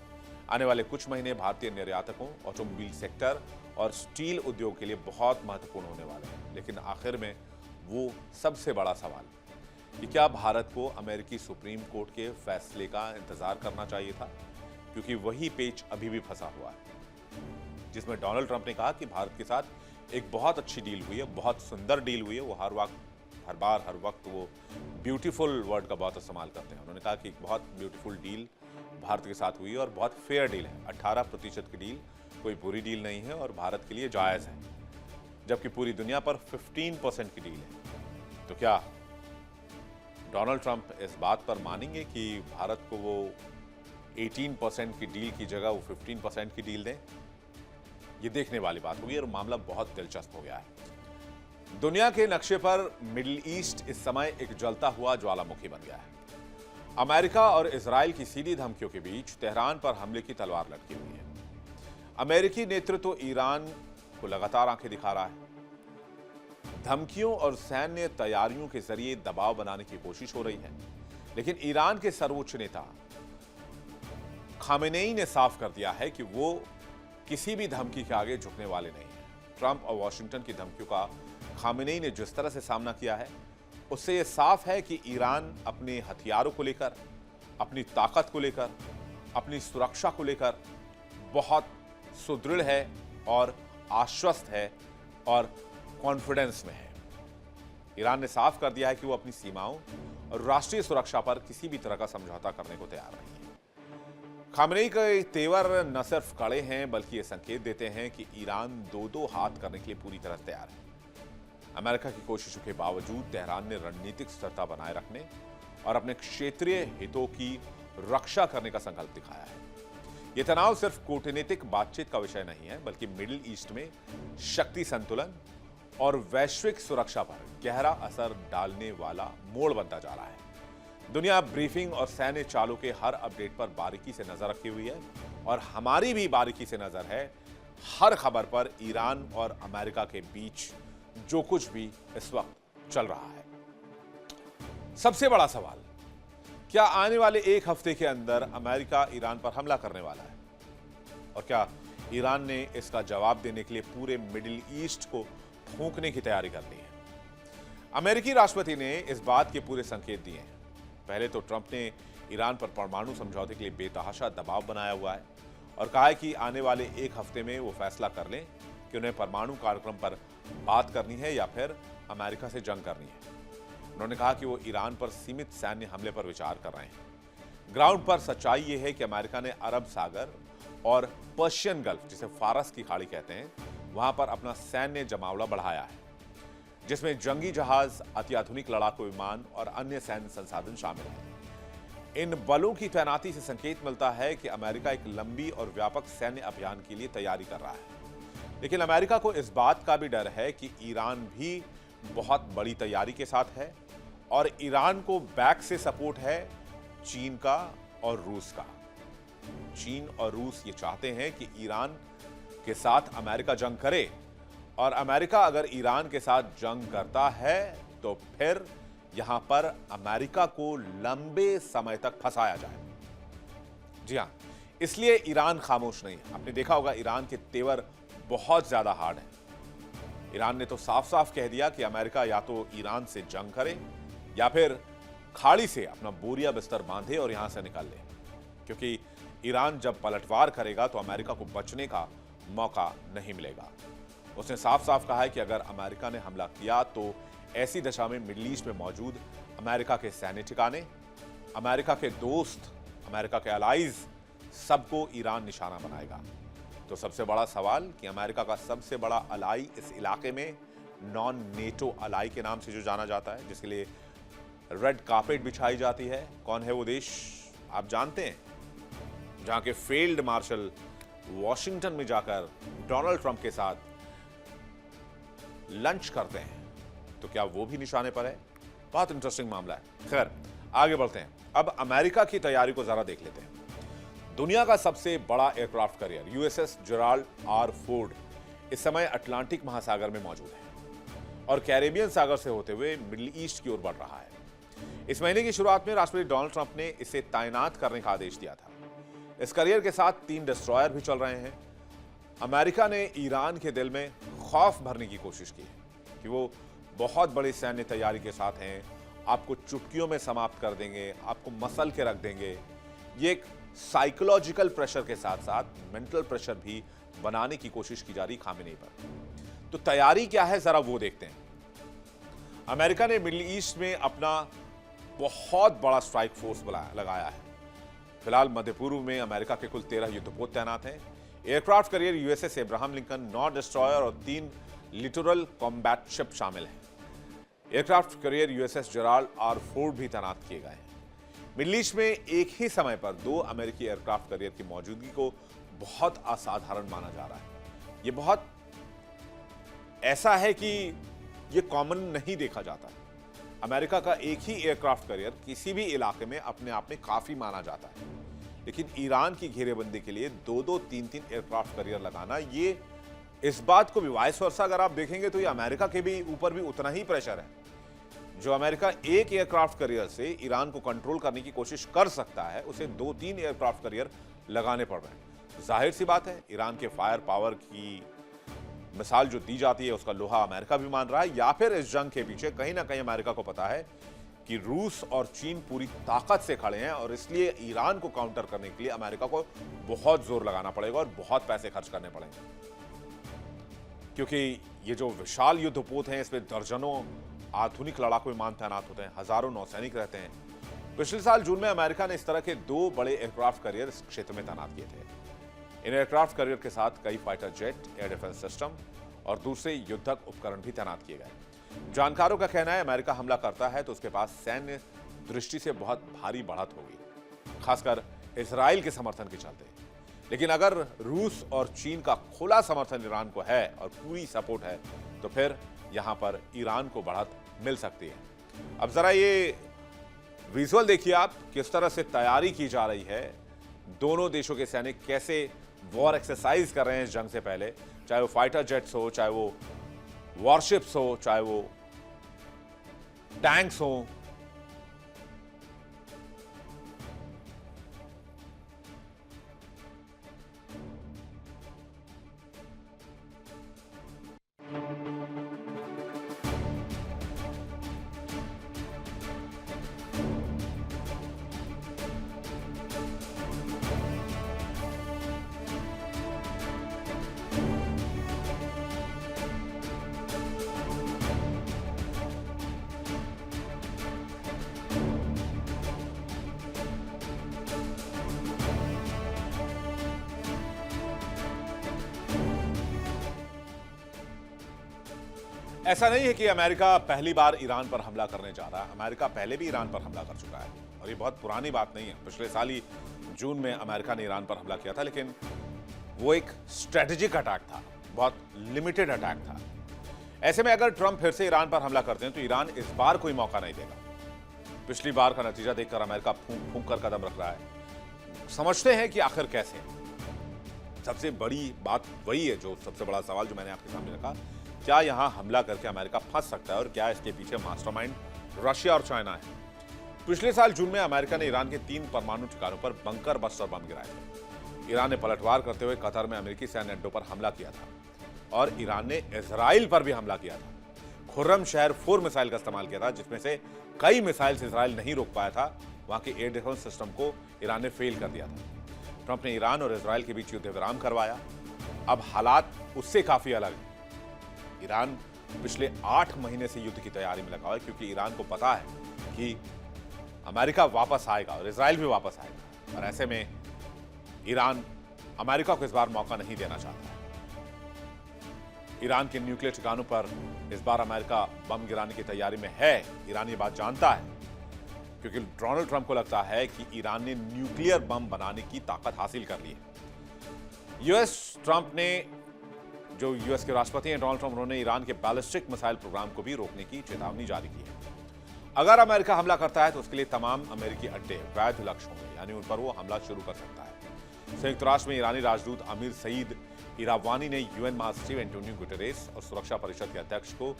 आने वाले कुछ महीने भारतीय निर्यातकों, ऑटोमोबाइल सेक्टर और स्टील उद्योग के लिए बहुत महत्वपूर्ण होने वाले हैं। लेकिन आखिर में वो सबसे बड़ा सवाल कि क्या भारत को अमेरिकी सुप्रीम कोर्ट के फैसले का इंतजार करना चाहिए था, क्योंकि वही पेच अभी भी फंसा हुआ है, जिसमें डोनाल्ड ट्रंप ने कहा कि भारत के साथ एक बहुत अच्छी डील हुई है, बहुत सुंदर डील हुई है। वो हर वक्त वो ब्यूटीफुल वर्ड का बहुत इस्तेमाल करते हैं। उन्होंने कहा कि एक बहुत ब्यूटीफुल डील भारत के साथ हुई है और बहुत फेयर डील है। 18% की डील कोई बुरी डील नहीं है और भारत के लिए जायज़ है, जबकि पूरी दुनिया पर 15% की डील है। तो क्या डोनाल्ड ट्रंप इस बात पर मानेंगे कि भारत को वो 18% की डील की जगह वो 15% की डील दें? ये देखने वाली बात होगी और मामला बहुत दिलचस्प हो गया है। दुनिया के नक्शे पर मिडिल ईस्ट इस समय एक जलता हुआ ज्वालामुखी बन गया है। अमेरिका और इजराइल की सीधी धमकियों के बीच तेहरान पर हमले की तलवार लटकी हुई है। अमेरिकी नेतृत्व ईरान को लगातार आंखें दिखा रहा है। धमकियों और सैन्य तैयारियों के जरिए दबाव बनाने की कोशिश हो रही है, लेकिन ईरान के सर्वोच्च नेता खामेनेई ने साफ कर दिया है कि वो किसी भी धमकी के आगे झुकने वाले नहीं हैं। ट्रंप और वॉशिंगटन की धमकियों का खामेनेई ने जिस तरह से सामना किया है, उससे यह साफ है कि ईरान अपने हथियारों को लेकर, अपनी ताकत को लेकर, अपनी सुरक्षा को लेकर बहुत सुदृढ़ है और आश्वस्त है और कॉन्फिडेंस में है। ईरान ने साफ कर दिया है कि वो अपनी सीमाओं और राष्ट्रीय सुरक्षा पर किसी भी तरह का समझौता करने को तैयार नहीं है। खामेनेई के तेवर न सिर्फ कड़े हैं, बल्कि ये संकेत देते हैं कि ईरान दो हाथ करने के लिए पूरी तरह तैयार है। अमेरिका की कोशिशों के बावजूद तेहरान ने रणनीतिक स्थिरता बनाए रखने और अपने क्षेत्रीय हितों की रक्षा करने का संकल्प दिखाया है। यह तनाव सिर्फ कूटनीतिक बातचीत का विषय नहीं है, बल्कि मिडिल ईस्ट में शक्ति संतुलन और वैश्विक सुरक्षा पर गहरा असर डालने वाला मोड़ बनता जा रहा है। दुनिया ब्रीफिंग और सैन्य चालों के हर अपडेट पर बारीकी से नजर रखी हुई है और हमारी भी बारीकी से नजर है हर खबर पर ईरान और अमेरिका के बीच जो कुछ भी इस वक्त चल रहा है। सबसे बड़ा सवाल, क्या आने वाले एक हफ्ते के अंदर अमेरिका ईरान पर हमला करने वाला है? और क्या ईरान ने इसका जवाब देने के लिए पूरे मिडिल ईस्ट को फूंकने की तैयारी कर ली है? अमेरिकी राष्ट्रपति ने इस बात के पूरे संकेत दिए हैं। पहले तो ट्रंप ने ईरान पर परमाणु समझौते के लिए बेतहाशा दबाव बनाया हुआ है और कहा है कि आने वाले एक हफ्ते में वो फैसला कर लें कि उन्हें परमाणु कार्यक्रम पर बात करनी है या फिर अमेरिका से जंग करनी है। उन्होंने कहा कि वो ईरान पर सीमित सैन्य हमले पर विचार कर रहे हैं। ग्राउंड पर सच्चाई यह है कि अमेरिका ने अरब सागर और पर्शियन गल्फ, जिसे फारस की खाड़ी कहते हैं, वहां पर अपना सैन्य जमावड़ा बढ़ाया है, जिसमें जंगी जहाज, अत्याधुनिक लड़ाकू विमान और अन्य सैन्य संसाधन शामिल हैं। इन बलों की तैनाती से संकेत मिलता है कि अमेरिका एक लंबी और व्यापक सैन्य अभियान के लिए तैयारी कर रहा है। लेकिन अमेरिका को इस बात का भी डर है कि ईरान भी बहुत बड़ी तैयारी के साथ है और ईरान को बैक से सपोर्ट है चीन का और रूस का। चीन और रूस ये चाहते हैं कि ईरान के साथ अमेरिका जंग करे और अमेरिका अगर ईरान के साथ जंग करता है तो फिर यहां पर अमेरिका को लंबे समय तक फंसाया जाए। जी हां, इसलिए ईरान खामोश नहीं है। आपने देखा होगा ईरान के तेवर बहुत ज्यादा हार्ड है। ईरान ने तो साफ साफ कह दिया कि अमेरिका या तो ईरान से जंग करे या फिर खाड़ी से अपना बोरिया बिस्तर बांधे और यहां से निकल ले, क्योंकि ईरान जब पलटवार करेगा तो अमेरिका को बचने का मौका नहीं मिलेगा। उसने साफ साफ कहा है कि अगर अमेरिका ने हमला किया तो ऐसी दशा में मिडिल ईस्ट में मौजूद अमेरिका के सैन्य ठिकाने, अमेरिका के दोस्त, अमेरिका के अलाइज, सबको ईरान निशाना बनाएगा। तो सबसे बड़ा सवाल कि अमेरिका का सबसे बड़ा अलाई इस इलाके में नॉन नेटो अलाई के नाम से जो जाना जाता है, जिसके लिए रेड कार्पेट बिछाई जाती है, कौन है वो देश? आप जानते हैं, जहां के फील्ड मार्शल वॉशिंगटन में जाकर डोनाल्ड ट्रंप के साथ लंच करते हैं। तो क्या वो भी निशाने पर है? बहुत इंटरेस्टिंग मामला है। खैर, आगे बढ़ते हैं। अब अमेरिका की तैयारी को जरा देख लेते हैं। दुनिया का सबसे बड़ा aircraft carrier USS Gerald R Ford इस समय अटलांटिक महासागर में मौजूद है और कैरेबियन सागर से होते हुए मिडिल ईस्ट की ओर बढ़ रहा है। इस महीने की शुरुआत में राष्ट्रपति डोनाल्ड ट्रंप ने इसे तैनात करने का आदेश दिया था। इस कैरियर के साथ 3 डिस्ट्रॉयर भी चल रहे हैं। अमेरिका ने ईरान के दिल में खौफ भरने की कोशिश की है कि वो बहुत बड़ी सैन्य तैयारी के साथ हैं, आपको चुटकियों में समाप्त कर देंगे, आपको मसल के रख देंगे। ये एक साइकोलॉजिकल प्रेशर के साथ साथ मेंटल प्रेशर भी बनाने की कोशिश की जा रही खामेनी पर। तो तैयारी क्या है जरा वो देखते हैं। अमेरिका ने मिडिल ईस्ट में अपना बहुत बड़ा स्ट्राइक फोर्स लगाया है। फिलहाल मध्य पूर्व में अमेरिका के कुल 13 युद्धपोत तैनात हैं। Aircraft carrier USS Abraham Lincoln, 9 destroyer और 3 लिटोरल कॉम्बैट शिप शामिल हैं। Aircraft carrier USS Gerald R Ford भी तैनात किए गए हैं। मिडिल ईस्ट में एक ही समय पर 2 अमेरिकी एयरक्राफ्ट कैरियर की मौजूदगी को बहुत असाधारण माना जा रहा है। यह बहुत ऐसा है कि यह कॉमन नहीं देखा जाता। अमेरिका का एक ही एयरक्राफ्ट कैरियर किसी भी इलाके में अपने आप में काफी माना जाता है, लेकिन ईरान की घेरेबंदी के लिए 2-2, 3-3 एयरक्राफ्ट कैरियर लगाना, ये इस बात को भी वाइस वर्सा अगर आप देखेंगे तो ये अमेरिका के भी ऊपर भी उतना ही प्रेशर है। जो अमेरिका एक एयरक्राफ्ट कैरियर से ईरान को कंट्रोल करने की कोशिश कर सकता है, उसे 2-3 एयरक्राफ्ट कैरियर लगाने पड़ रहे हैं। जाहिर सी बात है, ईरान के फायर पावर की मिसाल जो दी जाती है उसका लोहा अमेरिका भी मान रहा है, या फिर इस जंग के पीछे कहीं ना कहीं अमेरिका को पता है कि रूस और चीन पूरी ताकत से खड़े हैं और इसलिए ईरान को काउंटर करने के लिए अमेरिका को बहुत जोर लगाना पड़ेगा और बहुत पैसे खर्च करने पड़ेंगे, क्योंकि ये जो विशाल युद्धपोत हैं इसमें दर्जनों आधुनिक लड़ाकू विमान तैनात होते हैं, हजारों नौसैनिक रहते हैं। पिछले साल जून में अमेरिका ने इस तरह के 2 बड़े एयरक्राफ्ट कैरियर इस क्षेत्र में तैनात किए थे। इन एयरक्राफ्ट कैरियर के साथ कई fighter jet, air defence system और दूसरे युद्धक उपकरण भी तैनात किए गए। जानकारों का कहना है अमेरिका हमला करता है तो उसके पास सैन्य दृष्टि से बहुत भारी बढ़त होगी, खासकर इजराइल के समर्थन के चलते। लेकिन अगर रूस और चीन का खुला समर्थन ईरान को है और पूरी सपोर्ट है तो फिर यहां पर ईरान को बढ़त मिल सकती है। अब जरा ये विजुअल देखिए आप, किस तरह से तैयारी की जा रही है। दोनों देशों के सैनिक कैसे वॉर एक्सरसाइज कर रहे हैं इस जंग से पहले, चाहे वो फाइटर जेट्स हो, चाहे वो वॉरशिप्स हो, चाहे वो टैंक्स हो। ऐसा नहीं है कि अमेरिका पहली बार ईरान पर हमला करने जा रहा है। अमेरिका पहले भी ईरान पर हमला कर चुका है और ये बहुत पुरानी बात नहीं है। पिछले साल ही जून में अमेरिका ने ईरान पर हमला किया था, लेकिन वो एक स्ट्रेटेजिक अटैक था, बहुत लिमिटेड अटैक था। ऐसे में अगर ट्रंप फिर से ईरान पर हमला करते हैं तो ईरान इस बार कोई मौका नहीं देगा। पिछली बार का नतीजा देखकर अमेरिका फूंक फूंक कर कदम रख रहा है। समझते हैं कि आखिर कैसे। सबसे बड़ी बात वही है, जो सबसे बड़ा सवाल जो मैंने आपके सामने रखा, क्या यहां हमला करके अमेरिका फंस सकता है और क्या इसके पीछे मास्टरमाइंड रशिया और चाइना है। पिछले साल जून में अमेरिका ने ईरान के 3 परमाणु ठिकानों पर बंकर बस्टर बम गिराए थे। ईरान ने पलटवार करते हुए कतर में अमेरिकी सैन्य अड्डों पर हमला किया था और ईरान ने इजराइल पर भी हमला किया था। खुर्रम शहर 4 मिसाइल का इस्तेमाल किया था, जिसमें से कई मिसाइल से इजराइल नहीं रोक पाया था। वहां के एयर डिफेंस सिस्टम को ईरान ने फेल कर दिया था। ट्रंप ने ईरान और इजराइल के बीच युद्ध विराम करवाया। अब हालात उससे काफी अलग है। ईरान पिछले 8 महीने से युद्ध की तैयारी में लगा हुआ है, क्योंकि ईरान को पता है कि अमेरिका वापस आएगा और इजराइल भी वापस आएगा, और ऐसे में ईरान अमेरिका को इस बार मौका नहीं देना चाहता है। ईरान के न्यूक्लियर ठिकानों पर इस बार अमेरिका बम गिराने की तैयारी में है। ईरान ये बात जानता है, क्योंकि डोनाल्ड ट्रंप को लगता है कि ईरान ने न्यूक्लियर बम बनाने की ताकत हासिल कर ली है। यूएस के राष्ट्रपति हैं डोनाल्ड ट्रंप, उन्होंने ईरान के बैलिस्टिक मिसाइल प्रोग्राम को भी रोकने की चेतावनी जारी की है। अगर अमेरिका हमला करता है तो उसके लिए तमाम अमेरिकी अड्डे वैध लक्ष्य होंगे, यानी उन पर वो हमला शुरू कर सकता है। संयुक्त राष्ट्र में ईरानी राजदूत अमीर सईद इरावानी ने यूएन महासचिव एंटोनियो गुटेरेस और सुरक्षा परिषद के अध्यक्ष को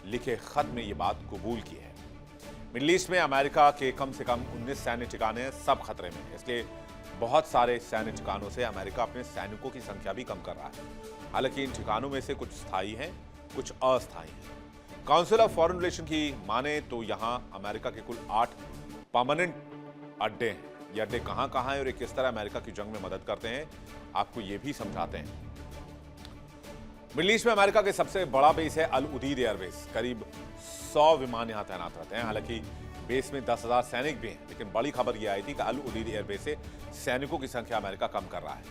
लिखे खत में ये बात कबूल की है। मिडिल ईस्ट में अमेरिका के कम से कम 19 सैन्य ठिकाने सब खतरे में, इसलिए बहुत सारे सैन्य ठिकानों से अमेरिका अपने सैनिकों की संख्या भी कम कर रहा है। हालांकि इन ठिकानों में से कुछ स्थायी हैं, कुछ अस्थायी हैं। काउंसिल ऑफ फॉरेन रिलेशन की माने तो यहां अमेरिका के कुल 8 परमानेंट अड्डे हैं। ये अड्डे कहां कहां हैं और ये किस तरह अमेरिका की जंग में मदद करते हैं, आपको ये भी समझाते हैं। मिडिल ईस्ट में अमेरिका के सबसे बड़ा बेस है अल उदीद एयरबेस। करीब 100 विमान यहां तैनात रहते हैं। हालांकि बेस में 10,000 सैनिक भी हैं, लेकिन बड़ी खबर यह आई थी कि अल उदीद एयरबेस से सैनिकों की संख्या अमेरिका कम कर रहा है।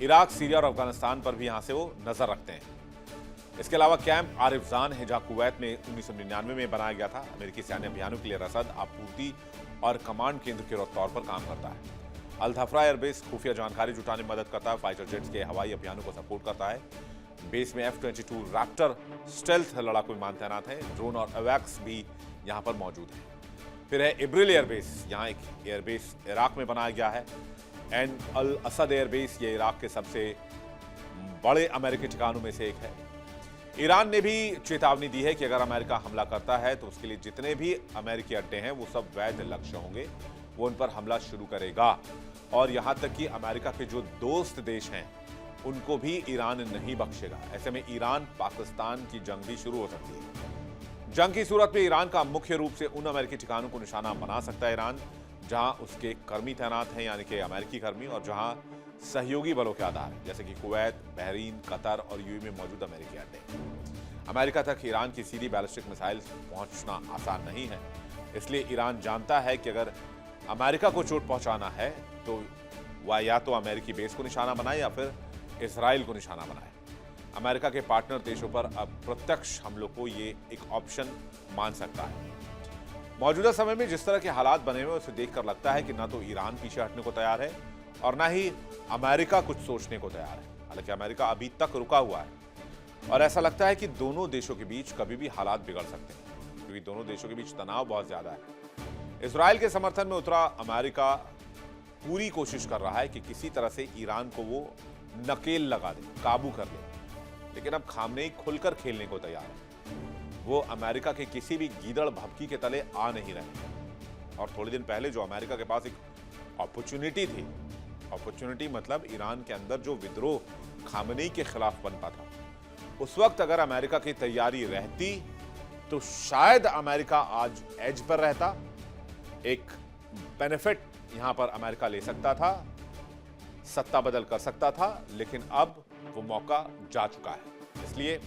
इराक, सीरिया और अफगानिस्तान पर भी यहां से वो नजर रखते हैं। इसके अलावा कैंप आरिफजान है, जहां कुवैत में 1999 में बनाया गया था। अमेरिकी सैन्य अभियानों के लिए रसद, आपूर्ति और कमांड केंद्र के तौर पर काम करता है। अल धफरा एयरबेस खुफिया जानकारी जुटाने में मदद करता है, फाइटर जेट्स के हवाई अभियानों को सपोर्ट करता है। बेस में F-22 रैप्टर स्टेल्थ लड़ाकू विमान तैनात है। ड्रोन और अवैक्स भी यहां पर मौजूद है। फिर है इब्रिल एयरबेस, यहाँ एक एयरबेस इराक में बनाया गया है। एन अल असद एयरबेस, ये इराक के सबसे बड़े अमेरिकी ठिकानों में से एक है। ईरान ने भी चेतावनी दी है कि अगर अमेरिका हमला करता है तो उसके लिए जितने भी अमेरिकी अड्डे हैं वो सब वैध लक्ष्य होंगे, वो उन पर हमला शुरू करेगा। और यहां तक कि अमेरिका के जो दोस्त देश हैं उनको भी ईरान नहीं बख्शेगा। ऐसे में ईरान पाकिस्तान की जंग भी शुरू हो सकती है। जंग की सूरत में ईरान का मुख्य रूप से उन अमेरिकी ठिकानों को निशाना बना सकता है ईरान जहां उसके कर्मी तैनात हैं, यानी कि अमेरिकी कर्मी, और जहां सहयोगी बलों के आधार हैं, जैसे कि कुवैत, बहरीन, कतर और यूएई में मौजूद अमेरिकी अड्डे। अमेरिका तक ईरान की सीधी बैलिस्टिक मिसाइल पहुंचना आसान नहीं है, इसलिए ईरान जानता है कि अगर अमेरिका को चोट पहुंचाना है तो वह या तो अमेरिकी बेस को निशाना बनाए या फिर इजराइल को निशाना बनाए। अमेरिका के पार्टनर देशों पर अब प्रत्यक्ष हमलों को ये एक ऑप्शन मान सकता है। मौजूदा समय में जिस तरह के हालात बने हुए उसे देखकर लगता है कि ना तो ईरान पीछे हटने को तैयार है और ना ही अमेरिका कुछ सोचने को तैयार है। हालांकि अमेरिका अभी तक रुका हुआ है और ऐसा लगता है कि दोनों देशों के बीच कभी भी हालात बिगड़ सकते हैं, क्योंकि दोनों देशों के बीच तनाव बहुत ज्यादा है। इजराइल के समर्थन में उतरा अमेरिका पूरी कोशिश कर रहा है कि किसी तरह से ईरान को वो नकेल लगा दे, काबू कर ले, लेकिन अब खामनेई खुलकर खेलने को तैयार है। वो अमेरिका के किसी भी गीदड़ भभकी के तले आ नहीं रहे। और थोड़े दिन पहले जो अमेरिका के पास एक अपॉर्चुनिटी थी, अपॉर्चुनिटी मतलब ईरान के अंदर जो विद्रोह खामनेई के खिलाफ बनता था, उस वक्त अगर अमेरिका की तैयारी रहती तो शायद अमेरिका आज एज पर रहता, एक बेनिफिट यहां पर अमेरिका ले सकता था, सत्ता बदल कर सकता था, लेकिन अब वो मौका जा चुका है। इसलिए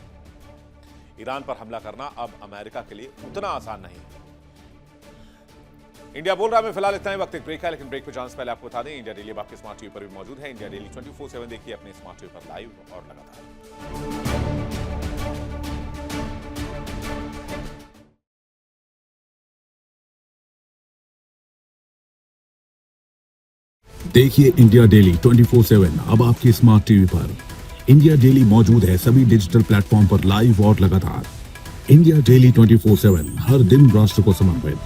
ईरान पर हमला करना अब अमेरिका के लिए उतना आसान नहीं है। इंडिया बोल रहा है में फिलहाल इतना ही, वक्त एक ब्रेक है, लेकिन ब्रेक पे जाने से पहले आपको बता दें इंडिया डेली आपके स्मार्ट टीवी पर भी मौजूद है। इंडिया डेली 24/7 देखिए अपने स्मार्ट टीवी पर लाइव और लगातार। देखिए इंडिया डेली 24/7 अब आपके स्मार्ट टीवी पर। इंडिया डेली मौजूद है सभी डिजिटल प्लेटफॉर्म पर लाइव और लगातार। इंडिया डेली 24/7 हर दिन राष्ट्र को समर्पित।